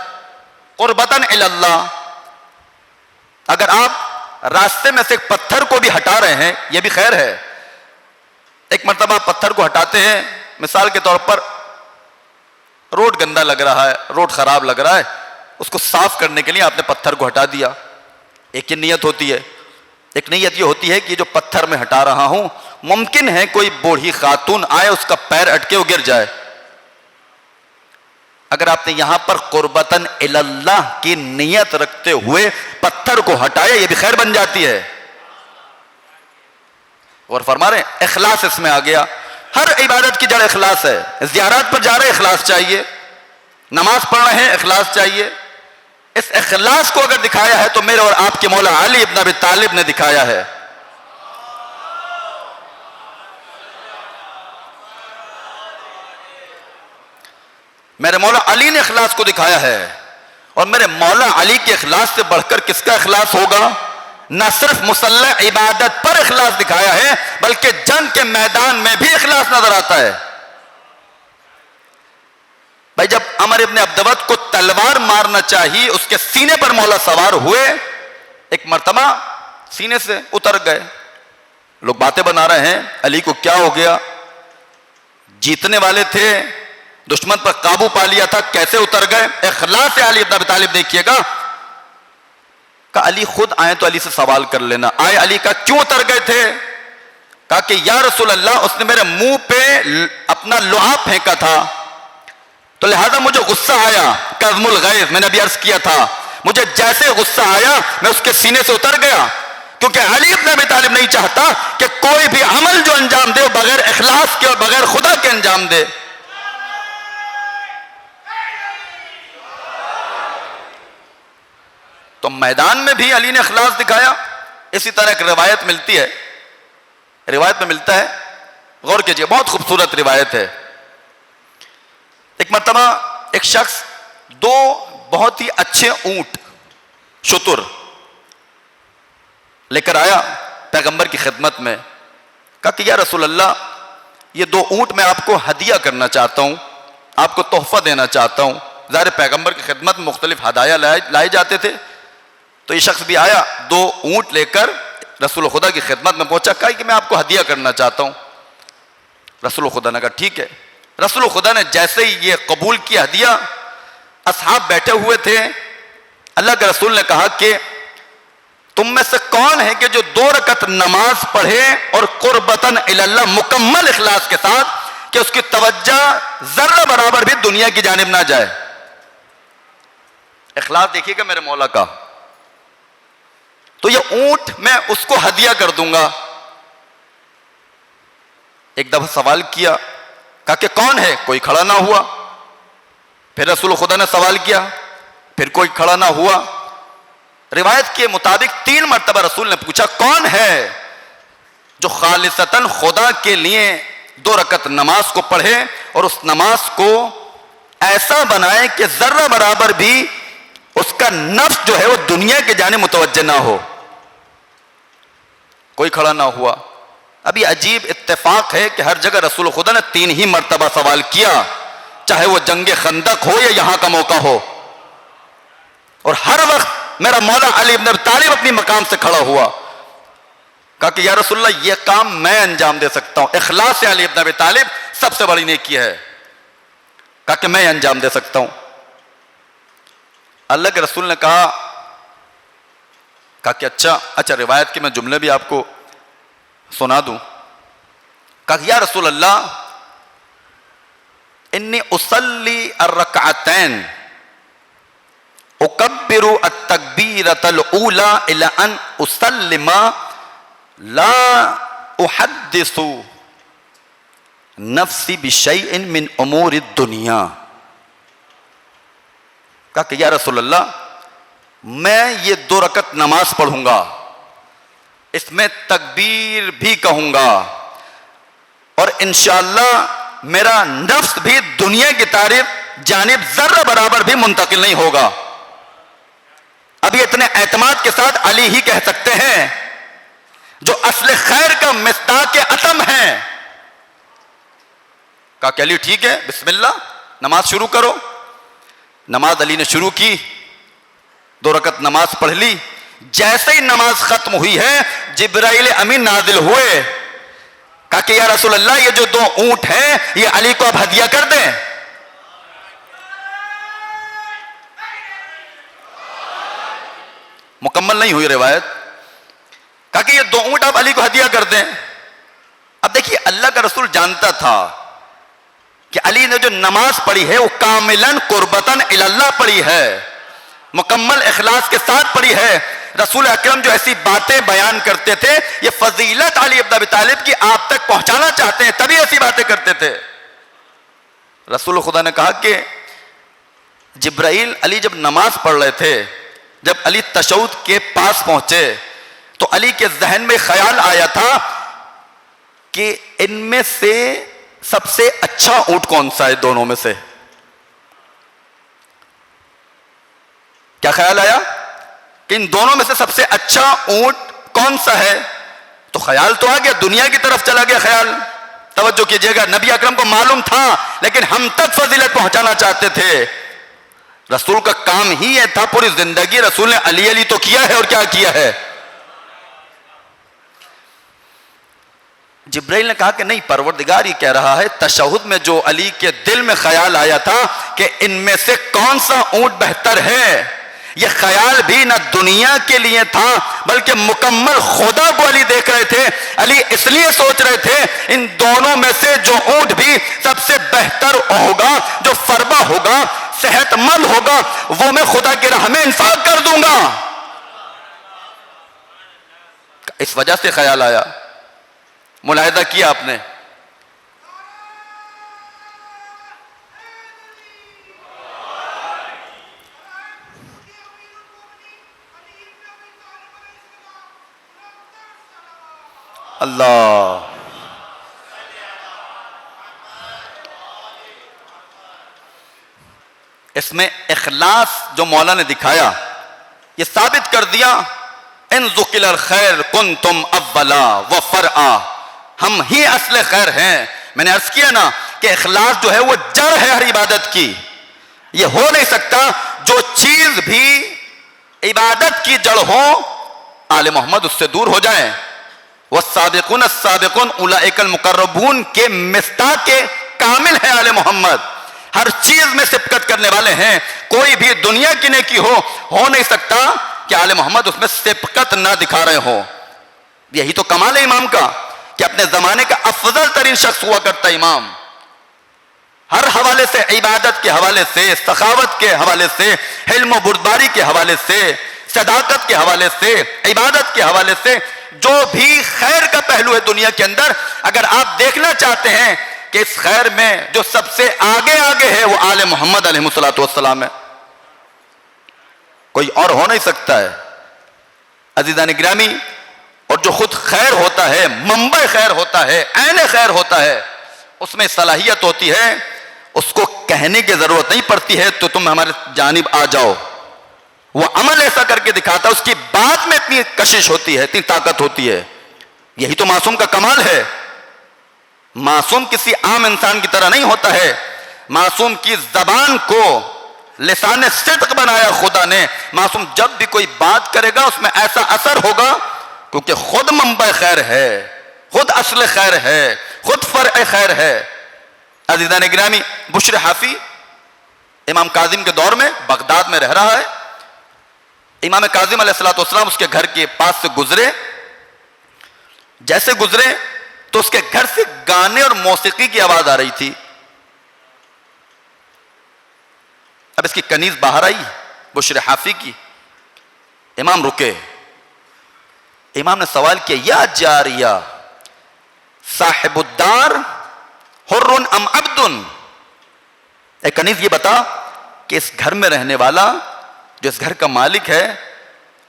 قربتاً الی اللہ، اگر آپ راستے میں سے ایک پتھر کو بھی ہٹا رہے ہیں یہ بھی خیر ہے. ایک مرتبہ پتھر کو ہٹاتے ہیں، مثال کے طور پر روڈ گندا لگ رہا ہے، روڈ خراب لگ رہا ہے، اس کو صاف کرنے کے لیے آپ نے پتھر کو ہٹا دیا. ایک یہ نیت ہوتی ہے. ایک نیت یہ ہوتی ہے کہ جو پتھر میں ہٹا رہا ہوں، ممکن ہے کوئی بوڑھی خاتون آئے، اس کا پیر اٹکے وہ گر جائے. اگر آپ نے یہاں پر قربتاً الی اللہ کی نیت رکھتے ہوئے پتھر کو ہٹایا، یہ بھی خیر بن جاتی ہے. اور فرما رہے ہیں اخلاص اس میں آ گیا. ہر عبادت کی جڑ اخلاص ہے. زیارات پر جا رہے اخلاص چاہیے، نماز پڑھ رہے ہیں اخلاص چاہیے. اس اخلاص کو اگر دکھایا ہے تو میرے اور آپ کے مولا علی ابن ابی طالب نے دکھایا ہے. میرے مولا علی نے اخلاص کو دکھایا ہے، اور میرے مولا علی کے اخلاص سے بڑھ کر کس کا اخلاص ہوگا؟ نہ صرف مسلح عبادت پر اخلاص دکھایا ہے بلکہ جنگ کے میدان میں بھی اخلاص نظر آتا ہے. بھائی جب عمر ابن عبدود کو تلوار مارنا چاہیے، اس کے سینے پر مولا سوار ہوئے، ایک مرتبہ سینے سے اتر گئے. لوگ باتیں بنا رہے ہیں علی کو کیا ہو گیا، جیتنے والے تھے، دشمن پر قابو پا لیا تھا، کیسے اتر گئے؟ اخلاص سے علی ابن ابی طالب دیکھیے گا کہ علی خود آئے تو علی سے سوال کر لینا. آئے علی کا کیوں اتر گئے تھے؟ کہا کہ یا رسول اللہ اس نے میرے منہ پہ اپنا لعاب پھینکا تھا تو لہذا مجھے غصہ آیا. کظم الغیظ میں نے ابھی عرض کیا تھا، مجھے جیسے غصہ آیا میں اس کے سینے سے اتر گیا، کیونکہ علی ابن ابی طالب نہیں چاہتا کہ کوئی بھی عمل جو انجام دے وہ بغیر اخلاص کے اور بغیر خدا کے انجام دے. تو میدان میں بھی علی نے اخلاص دکھایا. اسی طرح ایک روایت ملتی ہے، روایت میں ملتا ہے، غور کیجئے، بہت خوبصورت روایت ہے. ایک مرتبہ ایک شخص دو بہت ہی اچھے اونٹ، شتر لے کر آیا پیغمبر کی خدمت میں. کہا کہ یا رسول اللہ یہ دو اونٹ میں آپ کو ہدیہ کرنا چاہتا ہوں، آپ کو تحفہ دینا چاہتا ہوں. ظاہر پیغمبر کی خدمت میں مختلف ہدایہ لائے جاتے تھے. تو یہ شخص بھی آیا, 2 اونٹ لے کر رسول خدا کی خدمت میں پہنچا, کہا کہ میں آپ کو ہدیہ کرنا چاہتا ہوں. رسول خدا نے کہا ٹھیک ہے. رسول خدا نے جیسے ہی یہ قبول کیا ہدیہ, اصحاب بیٹھے ہوئے تھے, اللہ کے رسول نے کہا کہ تم میں سے کون ہے کہ جو 2 رکعت نماز پڑھے اور قربتاً الی اللہ مکمل اخلاص کے ساتھ کہ اس کی توجہ ذرہ برابر بھی دنیا کی جانب نہ جائے. اخلاص دیکھیے گا میرے مولا کا. تو یہ اونٹ میں اس کو ہدیہ کر دوں گا. ایک دفعہ سوال کیا, کہا کہ کون ہے؟ کوئی کھڑا نہ ہوا. پھر رسول خدا نے سوال کیا, پھر کوئی کھڑا نہ ہوا. روایت کے مطابق 3 مرتبہ رسول نے پوچھا کون ہے جو خالصتاً خدا کے لیے 2 رکعت نماز کو پڑھے اور اس نماز کو ایسا بنائے کہ ذرہ برابر بھی اس کا نفس جو ہے وہ دنیا کی جانب متوجہ نہ ہو. کوئی کھڑا نہ ہوا. ابھی عجیب اتفاق ہے کہ ہر جگہ رسول خدا نے 3 ہی مرتبہ سوال کیا, چاہے وہ جنگ خندق ہو یا یہاں کا موقع ہو, اور ہر وقت میرا مولا علی بن ابی طالب اپنی مقام سے کھڑا ہوا. کہا کہ یا رسول اللہ یہ کام میں انجام دے سکتا ہوں. اخلاص سے علی بن ابی طالب سب سے بڑی نیکی ہے. کہا کہ میں انجام دے سکتا ہوں. اللہ کے رسول نے کہا کہ اچھا روایت کے میں جملے بھی آپ کو سنا دوں. کہا کہ یا رسول اللہ انی اصلی الرکعتین اکبر التکبیرۃ الاولی الی ان اسلم لا احدث نفسی بشیء من امور الدنیا. کہا کہ یا رسول اللہ میں یہ 2 رکعت نماز پڑھوں گا, اس میں تکبیر بھی کہوں گا, اور انشاءاللہ میرا نفس بھی دنیا کی طرف جانب ذرہ برابر بھی منتقل نہیں ہوگا. ابھی اتنے اعتماد کے ساتھ علی ہی کہہ سکتے ہیں جو اصل خیر کا مصداق اتم ہے. کہا کہ علی ٹھیک ہے, بسم اللہ نماز شروع کرو. نماز علی نے شروع کی, 2 رکعت نماز پڑھ لی. جیسے ہی نماز ختم ہوئی ہے جبرائیل امین نازل ہوئے. کہا کہ یا رسول اللہ یہ جو 2 اونٹ ہیں یہ علی کو اب ہدیہ کر دیں. مکمل نہیں ہوئی روایت. کہا کہ یہ 2 اونٹ آپ علی کو ہدیہ کر دیں. اب دیکھیے اللہ کا رسول جانتا تھا کہ علی نے جو نماز پڑھی ہے وہ کاملاً قربتاً الی اللہ پڑھی ہے, مکمل اخلاص کے ساتھ پڑھی ہے. رسول اکرم جو ایسی باتیں بیان کرتے تھے یہ فضیلت علی ابن ابی طالب کی آپ تک پہنچانا چاہتے ہیں, تبھی ایسی باتیں کرتے تھے. رسول خدا نے کہا کہ جبرائیل علی جب نماز پڑھ رہے تھے, جب علی تشہد کے پاس پہنچے تو علی کے ذہن میں خیال آیا تھا کہ ان میں سے سب سے اچھا اونٹ کون سا ہے دونوں میں سے. کیا خیال آیا کہ ان دونوں میں سے سب سے اچھا اونٹ کون سا ہے؟ تو خیال تو آ گیا, دنیا کی طرف چلا گیا خیال. توجہ کیجئے گا, نبی اکرم کو معلوم تھا لیکن ہم تک فضیلت پہنچانا چاہتے تھے. رسول کا کام ہی یہ تھا, پوری زندگی رسول نے علی علی تو کیا ہے, اور کیا کیا ہے. جبرائیل نے کہا کہ نہیں, پروردگار یہ کہہ رہا ہے تشہد میں جو علی کے دل میں خیال آیا تھا کہ ان میں سے کون سا اونٹ بہتر ہے, یہ خیال بھی نہ دنیا کے لیے تھا بلکہ مکمل خدا کو علی دیکھ رہے تھے. علی اس لیے سوچ رہے تھے ان دونوں میں سے جو اونٹ بھی سب سے بہتر ہوگا, جو فربا ہوگا, صحت مند ہوگا, وہ میں خدا کی راہ میں انفاق کر دوں گا. اس وجہ سے خیال آیا. ملاحظہ کیا آپ نے؟ اللہ اس میں اخلاص جو مولا نے دکھایا یہ ثابت کر دیا, ان ذکر الخیر کنتم اولا وفرعا, ہم ہی اصل خیر ہیں. میں نے عرض کیا نا کہ اخلاص جو ہے وہ جڑ ہے ہر عبادت کی. یہ ہو نہیں سکتا جو چیز بھی عبادت کی جڑ ہو آل محمد اس سے دور ہو جائیں. والسابقون السابقون اولئک المقربون کے مصداق کامل ہے آل محمد. ہر چیز میں سبقت کرنے والے ہیں. کوئی بھی دنیا کی نیکی ہو نہیں سکتا کہ آل محمد اس میں سبقت نہ دکھا رہے ہوں. یہی تو کمال ہے امام کا کہ اپنے زمانے کا افضل ترین شخص ہوا کرتا امام. ہر حوالے سے، عبادت کے حوالے سے، سخاوت کے حوالے سے، حلم و بردباری کے حوالے سے، صداقت کے حوالے سے، عبادت کے حوالے سے، جو بھی خیر کا پہلو ہے دنیا کے اندر، اگر آپ دیکھنا چاہتے ہیں کہ اس خیر میں جو سب سے آگے ہے وہ آل محمد علیہ الصلوۃ والسلام ہے. کوئی اور ہو نہیں سکتا ہے. عزیزان گرامی، اور جو خود خیر ہوتا ہے، منبع خیر ہوتا ہے، عین خیر ہوتا ہے، اس میں صلاحیت ہوتی ہے، اس کو کہنے کی ضرورت نہیں پڑتی ہے تو تم ہمارے جانب آ جاؤ. وہ عمل ایسا کر کے دکھاتا ہے، اس کی بات میں اتنی کشش ہوتی ہے، اتنی طاقت ہوتی ہے. یہی تو معصوم کا کمال ہے. معصوم کسی عام انسان کی طرح نہیں ہوتا ہے. معصوم کی زبان کو لسان صدق بنایا خدا نے. معصوم جب بھی کوئی بات کرے گا اس میں ایسا اثر ہوگا کیونکہ خود منبع خیر ہے، خود اصل خیر ہے، خود فرع خیر ہے. عزیزان گرامی، بشر حافی امام کاظم کے دور میں بغداد میں رہ رہا ہے. امام کاظم علیہ الصلوۃ والسلام اس کے گھر کے پاس سے گزرے. جیسے گزرے تو اس کے گھر سے گانے اور موسیقی کی آواز آ رہی تھی. اب اس کی کنیز باہر آئی بشر حافی کی. امام رکے. امام نے سوال کیا، یا جاریہ صاحب الدار حر ام عبد؟ اے کنیز یہ بتا کہ اس گھر میں رہنے والا، جو اس گھر کا مالک ہے،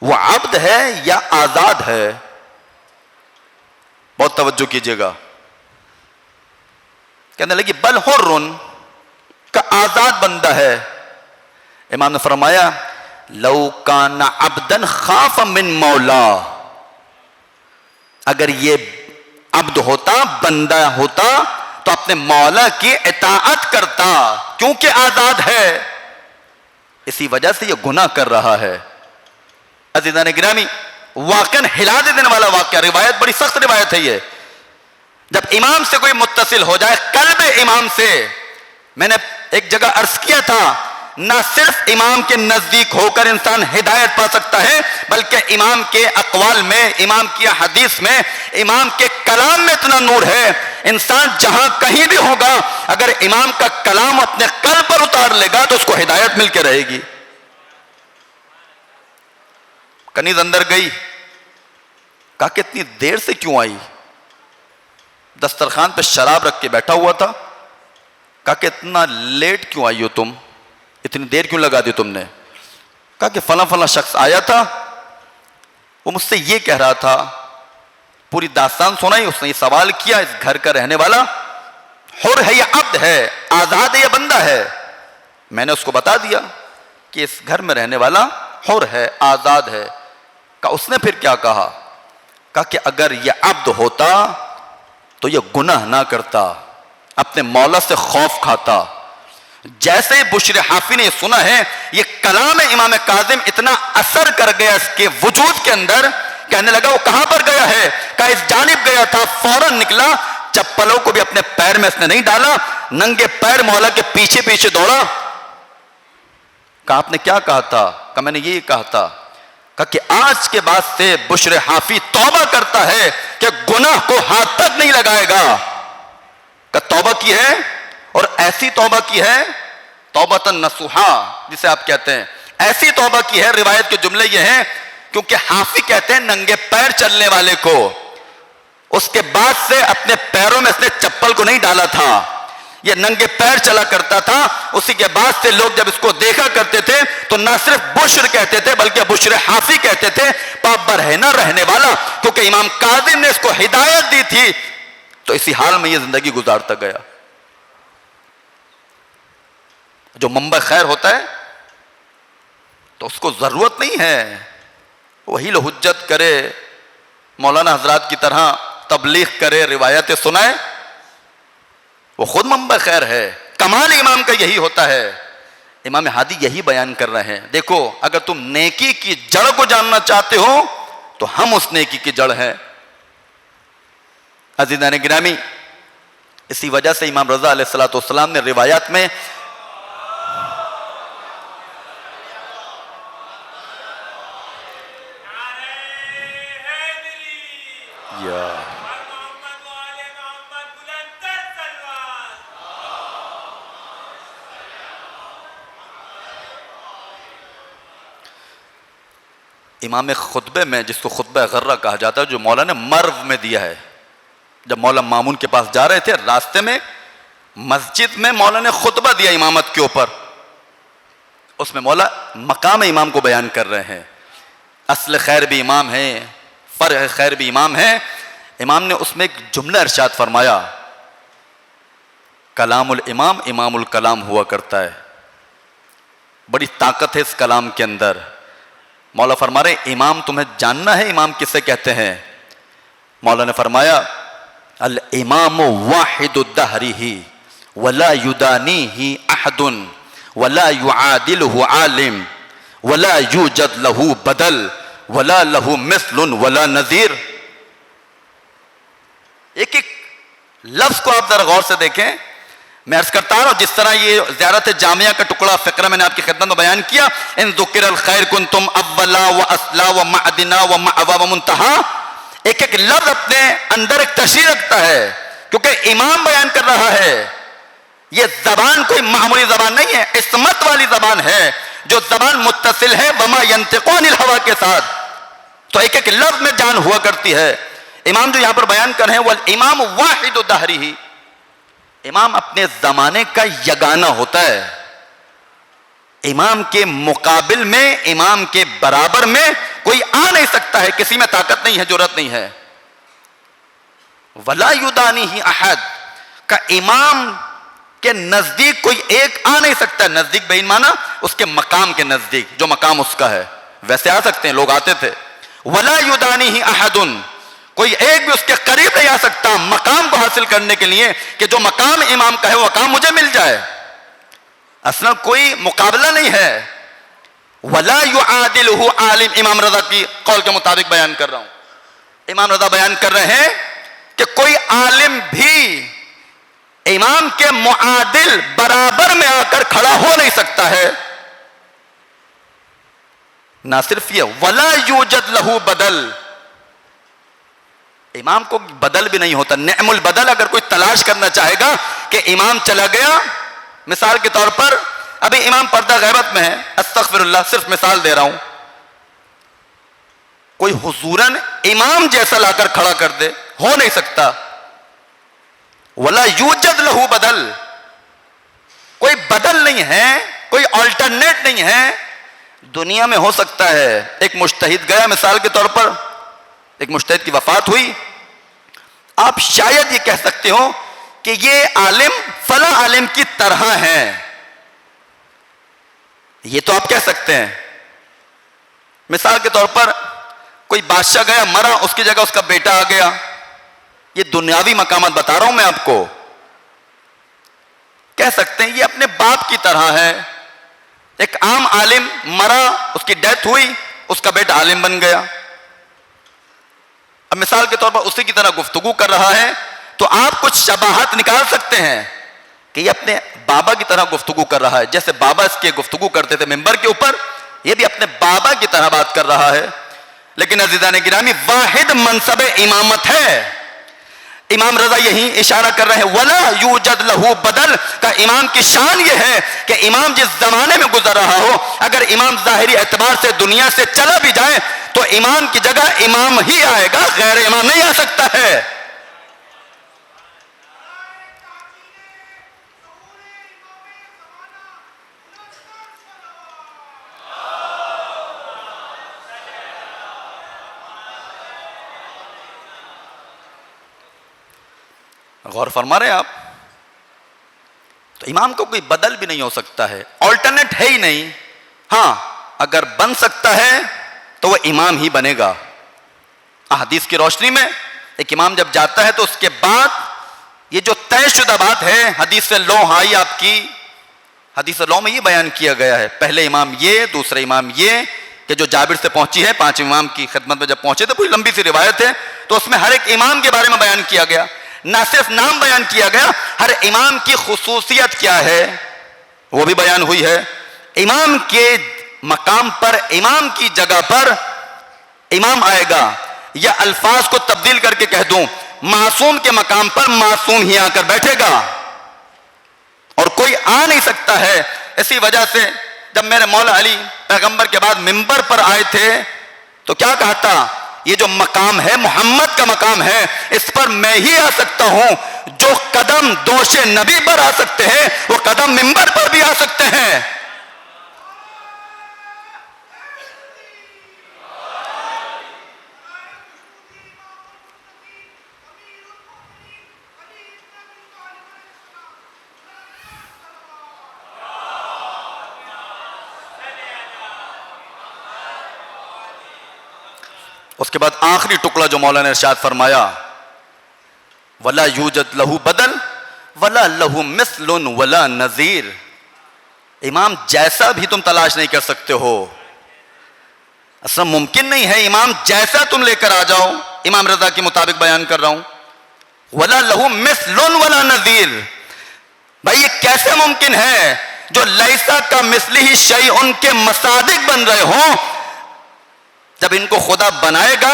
وہ عبد ہے یا آزاد ہے؟ بہت توجہ کیجئے گا. کہنے لگی بل حر، کا آزاد بندہ ہے. امام نے فرمایا لو کان عبدا خاف من مولا، اگر یہ عبد ہوتا، بندہ ہوتا، تو اپنے مولا کی اطاعت کرتا، کیونکہ آزاد ہے. اسی وجہ سے یہ گناہ کر رہا ہے. عزیزان گرامی، واقعاً ہلا دے دینے والا واقعہ، روایت بڑی سخت روایت ہے. یہ جب امام سے کوئی متصل ہو جائے، قلب امام سے، میں نے ایک جگہ عرض کیا تھا، نہ صرف امام کے نزدیک ہو کر انسان ہدایت پا سکتا ہے، بلکہ امام کے اقوال میں، امام کی حدیث میں، امام کے کلام میں اتنا نور ہے، انسان جہاں کہیں بھی ہوگا اگر امام کا کلام اپنے قلب پر اتار لے گا تو اس کو ہدایت مل کے رہے گی. کنیز اندر گئی. کہا کہ اتنی دیر سے کیوں آئی؟ دسترخوان پہ شراب رکھ کے بیٹھا ہوا تھا. کہا کہ اتنا لیٹ کیوں آئی ہو تم؟ اتنی دیر کیوں لگا دی تم نے؟ کہا کہ فلاں فلاں شخص آیا تھا، وہ مجھ سے یہ کہہ رہا تھا. پوری داستان سنائی. اس نے یہ سوال کیا، اس گھر کا رہنے والا حر ہے یا عبد ہے، آزاد ہے یا بندہ ہے؟ میں نے اس کو بتا دیا کہ اس گھر میں رہنے والا حر ہے، آزاد ہے. کہا اس نے پھر کیا کہا؟ کہا کہ اگر یہ عبد ہوتا تو یہ گناہ نہ کرتا، اپنے مولا سے خوف کھاتا. جیسے ہی بشر حافی نے یہ سنا ہے، یہ کلام امام کاظم اتنا اثر کر گیا اس کے وجود کے اندر، کہنے لگا وہ کہاں پر گیا ہے؟ کہا اس جانب گیا تھا. فوراً نکلا، چپلوں کو بھی اپنے پیر میں اس نے نہیں ڈالا، ننگے پیر مولا کے پیچھے پیچھے دوڑا. کہا آپ نے کیا کہا تھا؟ کہا میں نے یہ کہا تھا. کہا کہ آج کے بعد سے بشر حافی توبہ کرتا ہے کہ گناہ کو ہاتھ تک نہیں لگائے گا. کہا توبہ کی ہے، اور ایسی توبہ کی ہے، توبۃ نصوحا جسے آپ کہتے ہیں، ایسی توبہ کی ہے. روایت کے جملے یہ ہیں، کیونکہ حافی کہتے ہیں ننگے پیر چلنے والے کو. اس کے بعد سے اپنے پیروں میں اس نے چپل کو نہیں ڈالا تھا، یہ ننگے پیر چلا کرتا تھا. اسی کے بعد سے لوگ جب اس کو دیکھا کرتے تھے تو نہ صرف بشر کہتے تھے بلکہ بشر حافی کہتے تھے، پاپ برہنہ رہنے والا، کیونکہ امام کاظم نے اس کو ہدایت دی تھی. تو اسی حال میں یہ زندگی گزارتا گیا. جو منبع خیر ہوتا ہے تو اس کو ضرورت نہیں ہے وہی لو حجت کرے، مولانا حضرات کی طرح تبلیغ کرے، روایتیں سنائے. وہ خود منبع خیر ہے. کمال امام کا یہی ہوتا ہے. امام ہادی یہی بیان کر رہے ہیں. دیکھو اگر تم نیکی کی جڑ کو جاننا چاہتے ہو تو ہم اس نیکی کی جڑ ہیں. عزیزان گرامی، اسی وجہ سے امام رضا علیہ الصلوۃ والسلام نے روایات میں امام خطبے میں، جس کو خطبہ غرہ کہا جاتا ہے، جو مولا نے مرو میں دیا ہے، جب مولا مامون کے پاس جا رہے تھے راستے میں مسجد میں مولا نے خطبہ دیا امامت کے اوپر، اس میں مولا مقام امام کو بیان کر رہے ہیں. اصل خیر بھی امام ہے، فرع خیر بھی امام ہے. امام نے اس میں ایک جملہ ارشاد فرمایا، کلام الامام امام الکلام ہوا کرتا ہے. بڑی طاقت ہے اس کلام کے اندر. مولا فرما رہے امام تمہیں جاننا ہے امام کسے کہتے ہیں؟ مولا نے فرمایا الامام واحد الدہرہ ولا یدانیہ احد ولا یعادلہ عالم ولا یوجد لہ بدل ولا لہ مثل ولا نظیر. ایک ایک لفظ کو آپ ذرا غور سے دیکھیں. میں عرض کرتا ہوں جس طرح یہ زیارت جامعہ کا ٹکڑا فقرہ میں نے آپ کی خدمت میں بیان کیا، ان ذکر الخیر کنتم اولا و اصلا و معدنا و معوا و منتہا، ایک ایک لفظ اپنے اندر ایک تشریح رکھتا ہے کیونکہ امام بیان کر رہا ہے. یہ زبان کوئی معمولی زبان نہیں ہے، عصمت والی زبان ہے، جو زبان متصل ہے وما ینطق عن الہویٰ کے ساتھ، تو ایک ایک لفظ میں جان ہوا کرتی ہے. امام جو یہاں پر بیان کر رہے ہیں والامام واحد دہرہ، امام اپنے زمانے کا یگانہ ہوتا ہے. امام کے مقابل میں، امام کے برابر میں کوئی آ نہیں سکتا ہے، کسی میں طاقت نہیں ہے، جرأت نہیں ہے. ولا یدانیہ احد کا امام کے نزدیک کوئی ایک آ نہیں سکتا. نزدیک بہین مانا اس کے مقام کے نزدیک، جو مقام اس کا ہے ویسے آ سکتے ہیں، لوگ آتے تھے. ولا یدانیہ احد، کوئی ایک بھی اس کے قریب نہیں آ سکتا مقام کو حاصل کرنے کے لیے کہ جو مقام امام کا ہے وہ مقام مجھے مل جائے. اصلا کوئی مقابلہ نہیں ہے. ولا یعادلہ عالم، امام رضا کی قول کے مطابق بیان کر رہا ہوں. امام رضا بیان کر رہے ہیں کہ کوئی عالم بھی امام کے معادل برابر میں آ کر کھڑا ہو نہیں سکتا ہے. نہ صرف یہ ولا یوجد لہ بدل، امام کو بدل بھی نہیں ہوتا. نعم البدل اگر کوئی تلاش کرنا چاہے گا کہ امام چلا گیا، مثال کے طور پر ابھی امام پردہ غیبت میں ہے، استغفر اللہ، صرف مثال دے رہا ہوں، کوئی حضوراً امام جیسا لا کر کھڑا کر دے، ہو نہیں سکتا. ولا یوجد لہ بدل، کوئی بدل نہیں ہے، کوئی آلٹرنیٹ نہیں ہے. دنیا میں ہو سکتا ہے ایک مجتہد گیا، مثال کے طور پر ایک مجتہد کی وفات ہوئی، آپ شاید یہ کہہ سکتے ہو کہ یہ عالم فلاں عالم کی طرح ہیں، یہ تو آپ کہہ سکتے ہیں. مثال کے طور پر کوئی بادشاہ گیا، مرا، اس کی جگہ اس کا بیٹا آ گیا. یہ دنیاوی مقامات بتا رہا ہوں میں آپ کو. کہہ سکتے ہیں یہ اپنے باپ کی طرح ہے. ایک عام عالم مرا، اس کی ڈیتھ ہوئی، اس کا بیٹا عالم بن گیا. اب مثال کے طور پر اسی کی طرح گفتگو کر رہا ہے تو آپ کچھ شباہت نکال سکتے ہیں کہ یہ اپنے بابا کی طرح گفتگو کر رہا ہے. جیسے بابا اس کے گفتگو کرتے تھے ممبر کے اوپر، یہ بھی اپنے بابا کی طرح بات کر رہا ہے. لیکن عزیزان گرامی، واحد منصب امامت ہے. امام رضا یہی اشارہ کر رہے ہیں ولا یوجد لہ بدل کا امام کی شان یہ ہے کہ امام جس زمانے میں گزر رہا ہو، اگر امام ظاہری اعتبار سے دنیا سے چلا بھی جائے تو امام کی جگہ امام ہی آئے گا، غیر امام نہیں آ سکتا ہے. غور فرما رہے ہیں آپ؟ تو امام کو کوئی بدل بھی نہیں ہو سکتا ہے، آلٹرنیٹ ہے ہی نہیں. ہاں اگر بن سکتا ہے تو وہ امام ہی بنے گا. احادیث کی روشنی میں ایک امام جب جاتا ہے تو اس کے بعد یہ جو طے شدہ بات ہے، حدیث سے لو ہائی آپ کی حدیث لو میں یہ بیان کیا گیا ہے، پہلے امام یہ، دوسرے امام یہ، کہ جو جابر سے پہنچی ہے، 5 امام کی خدمت میں جب پہنچے تو پوری لمبی سی روایت ہے، تو اس میں ہر ایک امام کے بارے میں بیان کیا گیا، نہ صرف نام بیان کیا گیا، ہر امام کی خصوصیت کیا ہے وہ بھی بیان ہوئی ہے، امام کے مقام پر، امام کی جگہ پر امام آئے گا، یا الفاظ کو تبدیل کر کے کہہ دوں، معصوم کے مقام پر معصوم ہی آ کر بیٹھے گا اور کوئی آ نہیں سکتا ہے۔ اسی وجہ سے جب میرے مولا علی پیغمبر کے بعد منبر پر آئے تھے تو کیا کہا تھا؟ یہ جو مقام ہے محمد کا مقام ہے، اس پر میں ہی آ سکتا ہوں، جو قدم دوش نبی پر آ سکتے ہیں وہ قدم منبر پر بھی آ سکتے ہیں۔ اس کے بعد آخری ٹکڑا جو مولا نے ارشاد فرمایا، وَلَا يُوجَدْ لَهُ بدل وَلَا لَهُ مِثْلٌ وَلَا نَظِيرٌ، امام جیسا بھی تم تلاش نہیں کر سکتے ہو، اصلا ممکن نہیں ہے امام جیسا تم لے کر آ جاؤ، امام رضا کے مطابق بیان کر رہا ہوں، وَلَا لَهُ مِثْلٌ وَلَا نَظِيرٌ، بھائی یہ کیسے ممکن ہے جو لیسا کا مثلی شیء ان کے مصادق بن رہے ہوں، جب ان کو خدا بنائے گا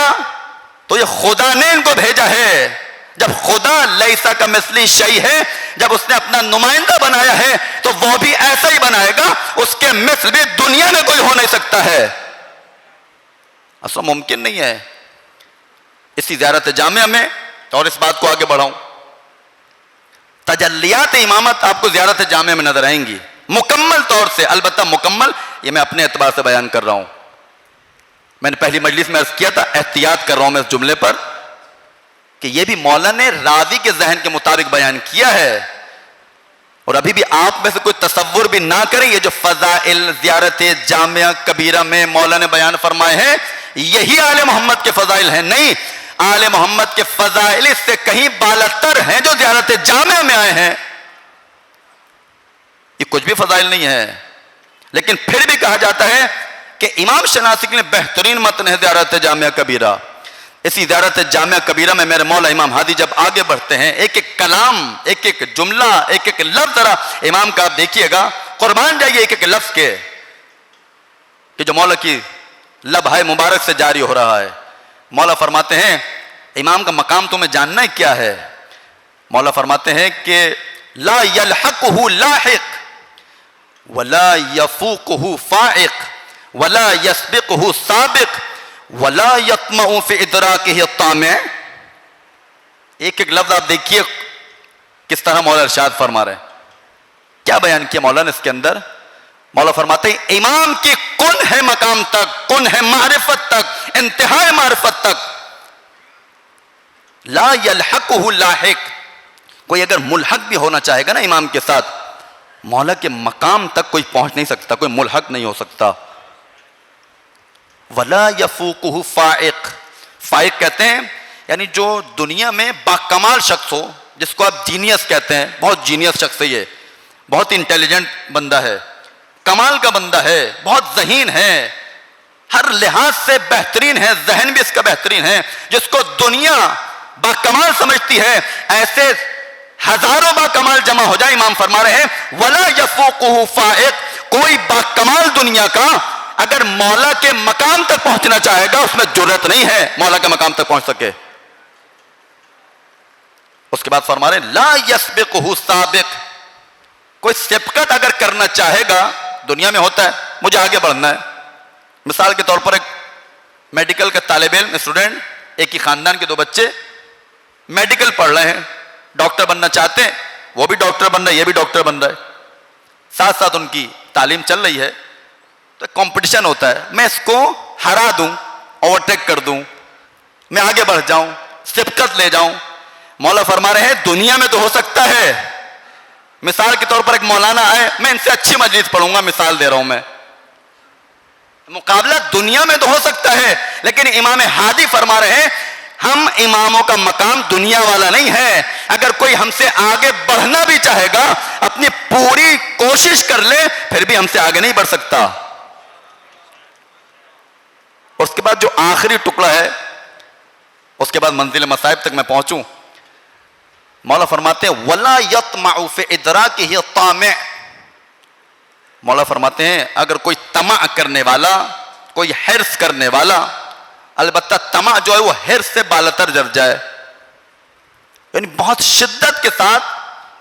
تو یہ خدا نے ان کو بھیجا ہے، جب خدا لیسا کا مثلی شیء ہے، جب اس نے اپنا نمائندہ بنایا ہے تو وہ بھی ایسا ہی بنائے گا، اس کے مثل بھی دنیا میں کوئی ہو نہیں سکتا ہے، اصلا ممکن نہیں ہے۔ اسی زیارت جامعہ میں اور اس بات کو آگے بڑھاؤں، تجلیات امامت آپ کو زیارت جامعہ میں نظر آئیں گی مکمل طور سے، البتہ مکمل یہ میں اپنے اعتبار سے بیان کر رہا ہوں، میں نے پہلی مجلس میں عرض کیا تھا، احتیاط کر رہا ہوں میں اس جملے پر کہ یہ بھی مولا نے راضی کے ذہن کے مطابق بیان کیا ہے، اور ابھی بھی آپ میں سے کوئی تصور بھی نہ کریں، یہ جو فضائل زیارت جامعہ کبیرہ میں مولا نے بیان فرمائے ہیں یہی آل محمد کے فضائل ہیں، نہیں، آل محمد کے فضائل اس سے کہیں بالاتر ہیں جو زیارت جامعہ میں آئے ہیں، یہ کچھ بھی فضائل نہیں ہے، لیکن پھر بھی کہا جاتا ہے کہ امام شناسی کے لیے بہترین متن ہے زیارت جامعہ کبیرہ۔ اسی زیارت جامعہ کبیرہ میں میرے مولا امام ہادی جب آگے بڑھتے ہیں، ایک ایک کلام، ایک ایک جملہ، ایک ایک لفظ ذرا امام کا آپ دیکھیے گا، قربان جائیے ایک ایک لفظ کے کہ جو مولا کی لبھائے مبارک سے جاری ہو رہا ہے۔ مولا فرماتے ہیں امام کا مقام تمہیں جاننا ہے کیا ہے؟ مولا فرماتے ہیں کہ لا یلحقہ لاحق ولا یفوقہ فائق ولا یسبقہ سابق ولا یطمع فی ادراکہ الطامع۔ ایک ایک لفظ آپ دیکھیے کس طرح مولا ارشاد فرما رہے ہیں، کیا بیان کیا مولا نے اس کے اندر؟ مولا فرماتے ہیں امام کی کن ہے مقام تک، کن ہے معرفت تک، انتہائی معرفت تک، لا یلحقہ لاحق، کوئی اگر ملحق بھی ہونا چاہے گا نا امام کے ساتھ، مولا کے مقام تک کوئی پہنچ نہیں سکتا، کوئی ملحق نہیں ہو سکتا۔ ولا یفوقہ فائق، فائق کہتے ہیں یعنی جو دنیا میں باکمال شخص ہو، جس کو آپ جینیس کہتے ہیں، بہت جینیس شخص ہے، یہ بہت انٹیلیجنٹ بندہ ہے، کمال کا بندہ ہے، بہت ذہین ہے، ہر لحاظ سے بہترین ہے، ذہن بھی اس کا بہترین ہے، جس کو دنیا باکمال سمجھتی ہے، ایسے ہزاروں باکمال جمع ہو جائے، امام فرما رہے ہیں ولا یفوقہ فائق، کوئی باکمال دنیا کا اگر مولا کے مقام تک پہنچنا چاہے گا اس میں جرات نہیں ہے مولا کے مقام تک پہنچ سکے۔ اس کے بعد فرما رہے ہیں لا یسبقہ سابق، کوئی سبقت اگر کرنا چاہے گا، دنیا میں ہوتا ہے مجھے آگے بڑھنا ہے، مثال کے طور پر ایک میڈیکل کا طالب علم، اسٹوڈنٹ، ایک ہی خاندان کے 2 بچے میڈیکل پڑھ رہے ہیں، ڈاکٹر بننا چاہتے ہیں، وہ بھی ڈاکٹر بن رہا ہے، یہ بھی ڈاکٹر بن رہا ہے، ساتھ ساتھ ان کی تعلیم چل رہی ہے، تو کمپٹیشن ہوتا ہے، میں اس کو ہرا دوں، اوورٹیک کر دوں، میں آگے بڑھ جاؤں، سبقت لے جاؤں۔ مولا فرما رہے ہیں دنیا میں تو ہو سکتا ہے، مثال کے طور پر ایک مولانا آئے، میں ان سے اچھی مجلس پڑھوں گا، مثال دے رہا ہوں میں، مقابلہ دنیا میں تو ہو سکتا ہے، لیکن امام ہادی فرما رہے ہیں ہم اماموں کا مقام دنیا والا نہیں ہے. اگر کوئی ہم سے آگے بڑھنا بھی چاہے گا اپنی پوری کوشش کر لے پھر بھی ہم سے آگے نہیں بڑھ سکتا. اس کے بعد جو آخری ٹکڑا ہے, اس کے بعد منزل مصائب تک میں پہنچوں, مولا فرماتے ہیں وَلَا يَطْمَعُ فِي إِدْرَاكِهِ الطَّامِعُ. مولا فرماتے ہیں اگر کوئی طمع کرنے والا, کوئی حرص کرنے والا, البتہ طمع جو ہے وہ حرص سے بالاتر جر جائے, یعنی بہت شدت کے ساتھ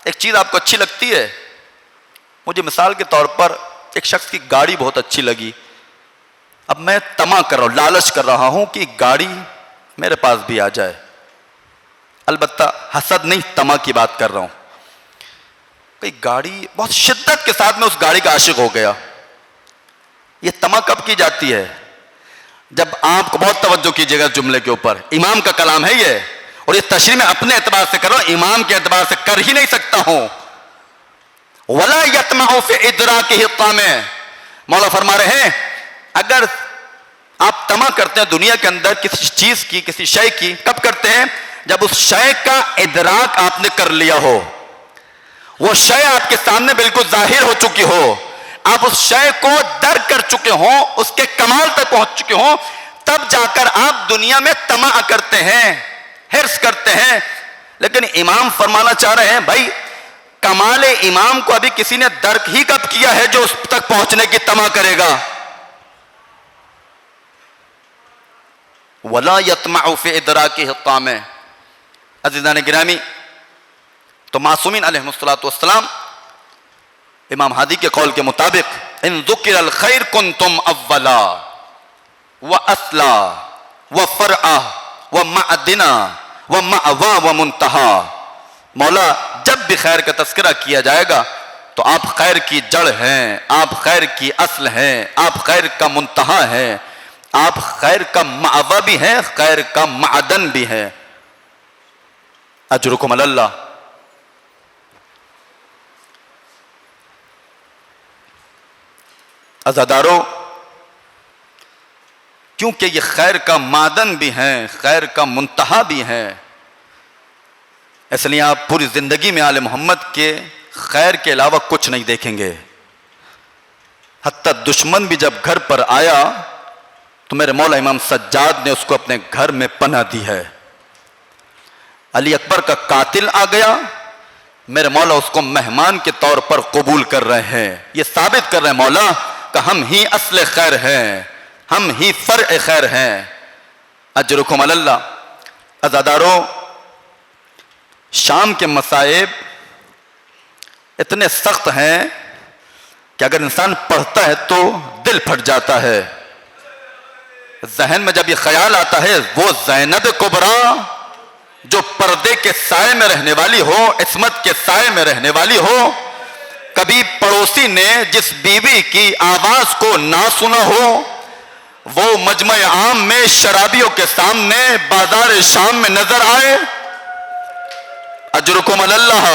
ایک چیز آپ کو اچھی لگتی ہے. مجھے مثال کے طور پر ایک شخص کی گاڑی بہت اچھی لگی, اب میں طمع کر رہا ہوں, لالچ کر رہا ہوں کہ گاڑی میرے پاس بھی آ جائے. البتہ حسد نہیں, طمع کی بات کر رہا ہوں. کوئی گاڑی بہت شدت کے ساتھ میں اس گاڑی کا عاشق ہو گیا. یہ طمع کب کی جاتی ہے؟ جب آپ کو بہت توجہ کیجیے گا جملے کے اوپر, امام کا کلام ہے یہ, اور یہ تشریح میں اپنے اعتبار سے کر رہا ہوں, امام کے اعتبار سے کر ہی نہیں سکتا ہوں. وَلَا يَطْمَعُ فِي إِدْرَاكِهِ الطَّامِعُ. مولا فرما رہے ہیں اگر آپ طمع کرتے ہیں دنیا کے اندر کسی چیز کی, کسی شے کی, کب کرتے ہیں؟ جب اس شے کا ادراک آپ نے کر لیا ہو, وہ شے آپ کے سامنے بالکل ظاہر ہو چکی ہو, آپ اس شے کو درک کر چکے ہوں, اس کے کمال تک پہنچ چکے ہوں, تب جا کر آپ دنیا میں طمع کرتے ہیں, حرص کرتے ہیں. لیکن امام فرمانا چاہ رہے ہیں بھائی کمال امام کو ابھی کسی نے درک ہی کب کیا ہے جو اس تک پہنچنے کی طمع کرے گا. وَلَا يَطْمَعُ فِي إِدْرَاكِهِ الطَّامِعُ. عزیزان گرامی, تو معصومین علیہ السلام امام ہادی کے قول کے مطابق ان ذکر الخیر کنتم اولا واصلا وفرعا ومعدنا ومأوا ومنتہا. مولا جب بھی خیر کا تذکرہ کیا جائے گا تو آپ خیر کی جڑ ہیں, آپ خیر کی اصل ہیں, آپ خیر کا منتہا ہیں, آپ خیر کا مأوا بھی ہیں, خیر کا معدن بھی ہیں. اجرکم علی اللہ. عزادارو, کیونکہ یہ خیر کا معدن بھی ہیں, خیر کا منتہا بھی ہیں, اس لیے آپ پوری زندگی میں آل محمد کے خیر کے علاوہ کچھ نہیں دیکھیں گے. حتیٰ دشمن بھی جب گھر پر آیا تو میرے مولا امام سجاد نے اس کو اپنے گھر میں پناہ دی ہے. علی اکبر کا قاتل آ گیا, میرے مولا اس کو مہمان کے طور پر قبول کر رہے ہیں, یہ ثابت کر رہے ہیں مولا کہ ہم ہی اصل خیر ہیں, ہم ہی فرع خیر ہیں. اجرکم علی اللہ. عزادارو, شام کے مصائب اتنے سخت ہیں کہ اگر انسان پڑھتا ہے تو دل پھٹ جاتا ہے. ذہن میں جب یہ خیال آتا ہے وہ زینب کبریٰ جو پردے کے سائے میں رہنے والی ہو, عصمت کے سائے میں رہنے والی ہو, کبھی پڑوسی نے جس بیوی کی آواز کو نہ سنا ہو, وہ مجمع عام میں شرابیوں کے سامنے بازار شام میں نظر آئے. اجرکم علی اللہ.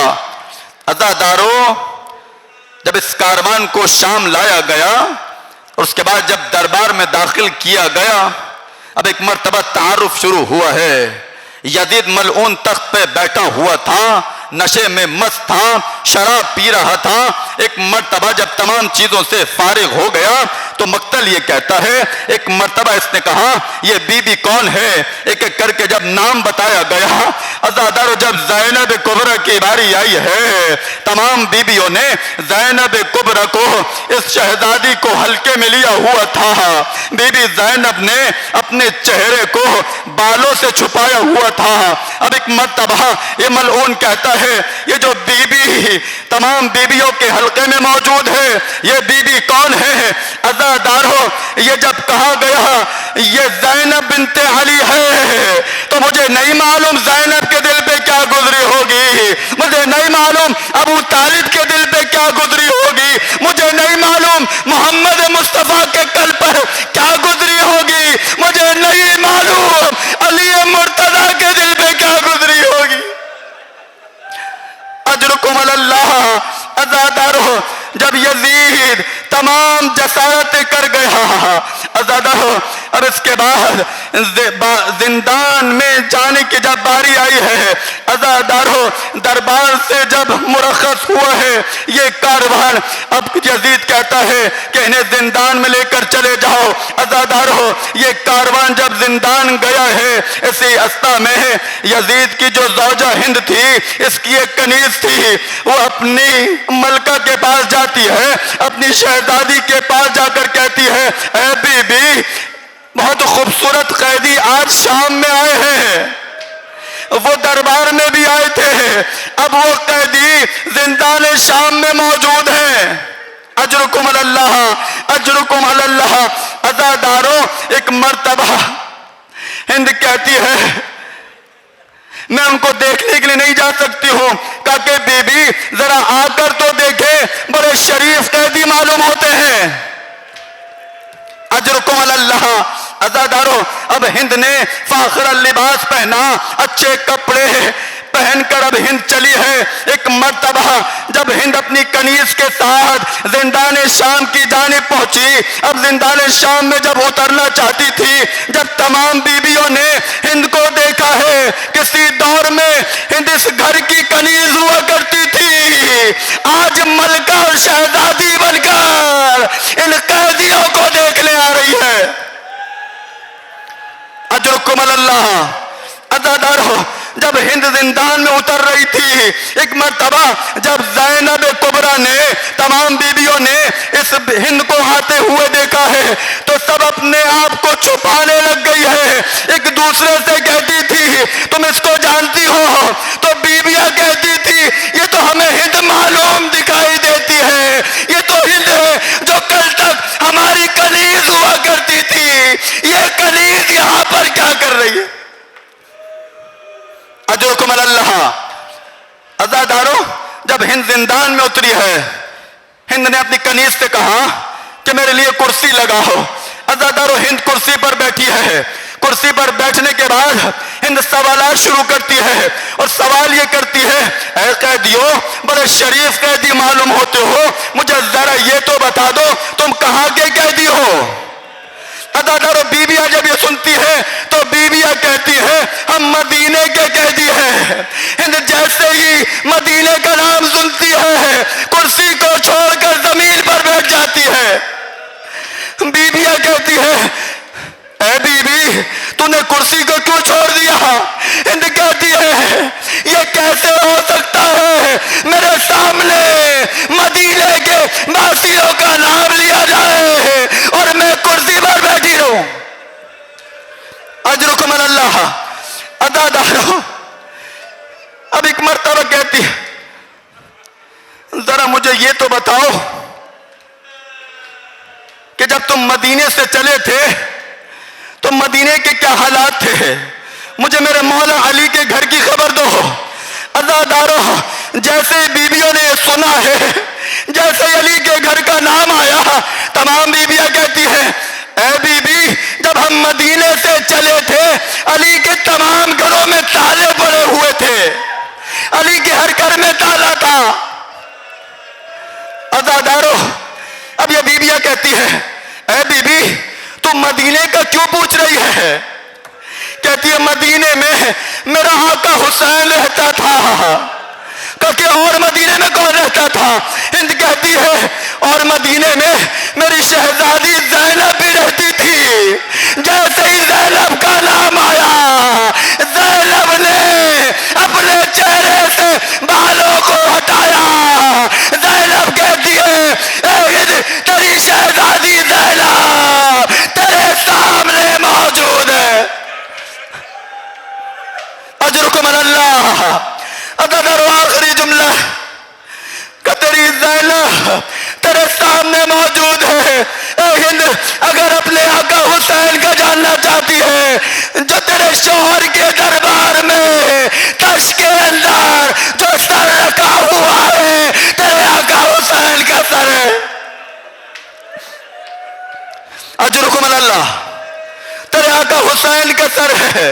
عزادارو, جب اس کاروان کو شام لایا گیا اور اس کے بعد جب دربار میں داخل کیا گیا, اب ایک مرتبہ تعارف شروع ہوا ہے. یزید ملعون تخت پہ بیٹھا ہوا تھا, نشے میں مست تھا, شراب پی رہا تھا. ایک مرتبہ جب تمام چیزوں سے فارغ ہو گیا تو مقتل یہ کہتا ہے, ایک مرتبہ اس نے کہا یہ بی بی کون ہے, ایک ایک کر کے جب نام بتایا گیا. عزادارو, جب زینب کبریٰ کی باری آئی ہے, تمام بیویوں نے زینب کبریٰ کو, اس شہزادی کو ہلکے میں لیا ہوا تھا. بی بی زینب نے اپنے چہرے کو بالوں سے چھپایا ہوا تھا. اب ایک مرتبہ یہ ملعون کہتا ہے یہ جو بی بی تمام بیویوں کے حلقے میں موجود ہے, یہ بی بی کون ہے؟ عزادارو, یہ جب کہا گیا یہ زینب بنت علی ہے تو مجھے نہیں معلوم زینب کے دل پہ کیا گزری ہوگی, مجھے نہیں معلوم ابو طالب کے دل پہ کیا گزری ہوگی, مجھے نہیں معلوم محمد مصطفیٰ کے قلب پر کیا گزری ہوگی, مجھے نہیں معلوم علی مرتضیٰ کے دل پہ کیا گزری ہوگی. اجرکم علی اللہ. عزادارو, جب یزید تمام جسارت کر گیا, عزادارو اب اس کے بعد زندان میں جانے کی جب باری آئی ہے، عزادارو دربار سے جب مرخص ہوا ہے یہ کاروان، اب یزید کہتا ہے کہ انہیں زندان میں لے کر چلے جاؤ۔ عزادارو یہ کاروان جب زندان گیا ہے، اسی استا میں یزید کی جو زوجہ ہند تھی، اس کی ایک کنیز تھی، وہ اپنی ملکہ کے پاس جاتی ہے، اپنی شہزادی کے پاس جا کر کہتی ہے اے بی بی بہت خوبصورت قیدی آج شام میں آئے ہیں، وہ دربار میں بھی آئے تھے، اب وہ قیدی زندان شام میں موجود ہیں، اجرکم علی اللہ اجرکم علی اللہ۔ عزادارو ایک مرتبہ ہند کہتی ہے میں ان کو دیکھنے کے لیے نہیں جا سکتی ہوں، کہا کہ بی بی ذرا آ کر تو دیکھے، بڑے شریف قیدی معلوم ہوتے ہیں، اجرکم علی اللہ۔ عزادارو اب ہند نے فاخر لباس پہنا، اچھے کپڑے پہن کر اب ہند چلی ہے۔ ایک مرتبہ جب ہند اپنی کنیز کے ساتھ زندان شام کی جانب پہنچی، اب زندان شام میں جب اترنا چاہتی تھی، جب تمام بیویوں نے ہند کو دیکھا ہے، کسی دور میں ہند اس گھر کی کنیز ہوا کرتی تھی، آج ملکہ اور شہزادی بن کر ان قیدیوں کو دیکھنے آ رہی ہے، اجرکم علی اللہ۔ عزادارو جب ہند زندان میں اتر رہی تھی، ایک مرتبہ جب زینب کبریٰ نے تمام بیویوں نے اس ہند کو آتے ہوئے دیکھا ہے تو سب اپنے آپ کو چھپانے لگ گئی ہے، ایک دوسرے سے کہتی تھی تم اس کو جانتی ہو؟ تو بیویاں کہتی تھی یہ تو ہمیں ہند معلوم دکھائی دیتی ہے، یہ تو ہند ہے جو کل تک ہماری کنیز ہوا کرتی تھی، یہ کنیز یہاں پر کیا کر رہی ہے؟ اجرکم علی اللہ۔ عزادارو جب ہند زندان میں اتری ہے، ہند نے اپنی کنیز سے کہا کہ میرے لیے کرسی لگاؤ۔ عزادارو ہند کرسی پر بیٹھی ہے، کرسی پر بیٹھنے کے بعد ہند سوالات شروع کرتی ہے اور سوال یہ کرتی ہے اے قیدیوں بڑے شریف قیدی معلوم ہوتے ہو، مجھے ذرا یہ تو بتا دو تم کہاں کے قیدی ہو؟ عزادارو بیویاں جب یہ سنتی ہے تو بیویاں کہتی ہے ہم مدینے کے قیدی ہیں۔ ہند جیسے ہی مدینے کا نام سنتی ہے کرسی کو چھوڑ کر زمین پر بیٹھ جاتی ہے۔ بیویاں کہتی ہے اے بی بی تو نے کرسی کو کیوں چھوڑ دیا؟ ہند کہتی ہے یہ کیسے ہو سکتا ہے میرے سامنے مدینے کے باسیوں کا نام لیا جائے اور میں کرسی پر بیٹھی رہوں؟ اجرکم علی اللہ۔ عزادارو اب ایک مرتبہ کہتی ذرا مجھے یہ تو بتاؤ کہ جب تم مدینے سے چلے تھے تو مدینے کے کیا حالات تھے؟ مجھے میرے مولا علی کے گھر کی خبر دو۔ عزادارو جیسے بیویوں نے سنا ہے، جیسے علی کے گھر کا نام آیا، تمام بیویاں کہتی ہیں اے بی بی جب ہم مدینے سے چلے تھے علی کے تمام گھروں میں تالے پڑے ہوئے تھے، علی کے ہر گھر میں تالا تھا۔ عزادارو اب یہ بیویاں کہتی ہے اے بی بی تم مدینے کا کیوں پوچھ رہی ہے؟ کہتی ہے مدینے میں میرا آقا حسین رہتا تھا۔ کہتی ہے اور مدینے میں کون رہتا تھا؟ ہند کہتی ہے اور مدینے میں میری شہزادی زینب بھی رہتی تھی۔ جیسے ہی زینب کا نام آیا زینب نے اپنے چہرے سے بالوں کو ہٹایا، زینب کہتی ہے اے ہند تیری شہزادی زینب تیرے سامنے موجود ہے، اجرکم علی اللہ۔ عزادارو آخری جملہ کہ تیری زینب تیرے سامنے موجود ہے۔ اے ہند اگر اپنے آقا حسین کا جاننا چاہتی ہے جو تیرے شوہر کے دربار میں تش کے اندر جو سر رکھا ہوا ہے تیرے آقا حسین کا سر ہے، اجرکم علی اللہ، تیرے آقا حسین کا سر ہے۔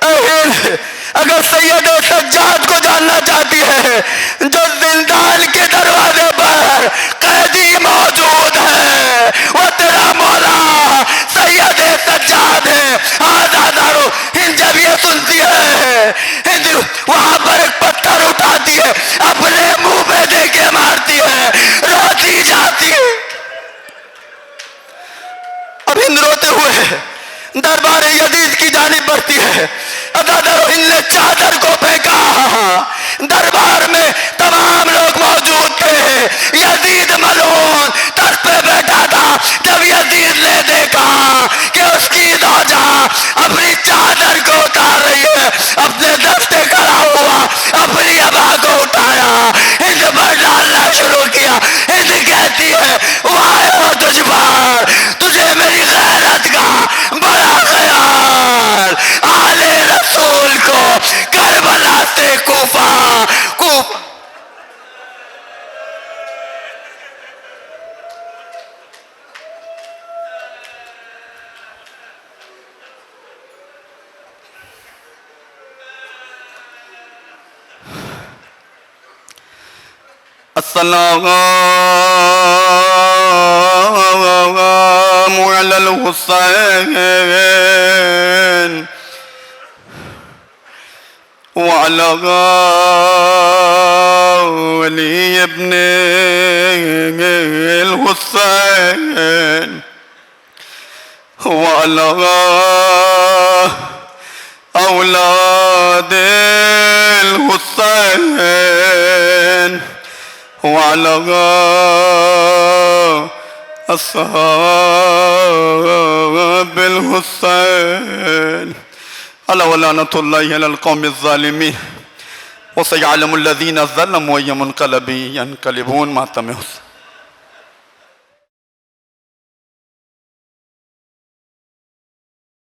اے ہند اگر سید سجاد کو جاننا چاہتی ہے جو زندان کے دروازے پر قیدی موجود ہے، وہ تیرا مولا عددرہن نے چادر کو پھینکا، دربار میں تمام لوگ موجود تھے، یزید ملعون تخت پہ بیٹھا تھا۔ جب یزید نے دیکھا کہ اس کی زوجہ اپنی چادر کو اتار رہی ہے، اپنے دستے کھڑا ہوا، اپنی ابا کو اٹھایا، ہند پر ڈالنا شروع کیا۔ ہند کہتی ہے وائے ہو تجھ پر، تجھے میری غیرت کا بڑا خیال، آل رسول کو کربلا سے کوفہ السلام علی الحسین وعلی علی ابن الحسین وعلی اولاد الحسین وعلى أصحاب الحسين ألا ولعنة الله على القوم الظالمين وسيعلم الذين ظلموا أي منقلب ينقلبون ما تم حسين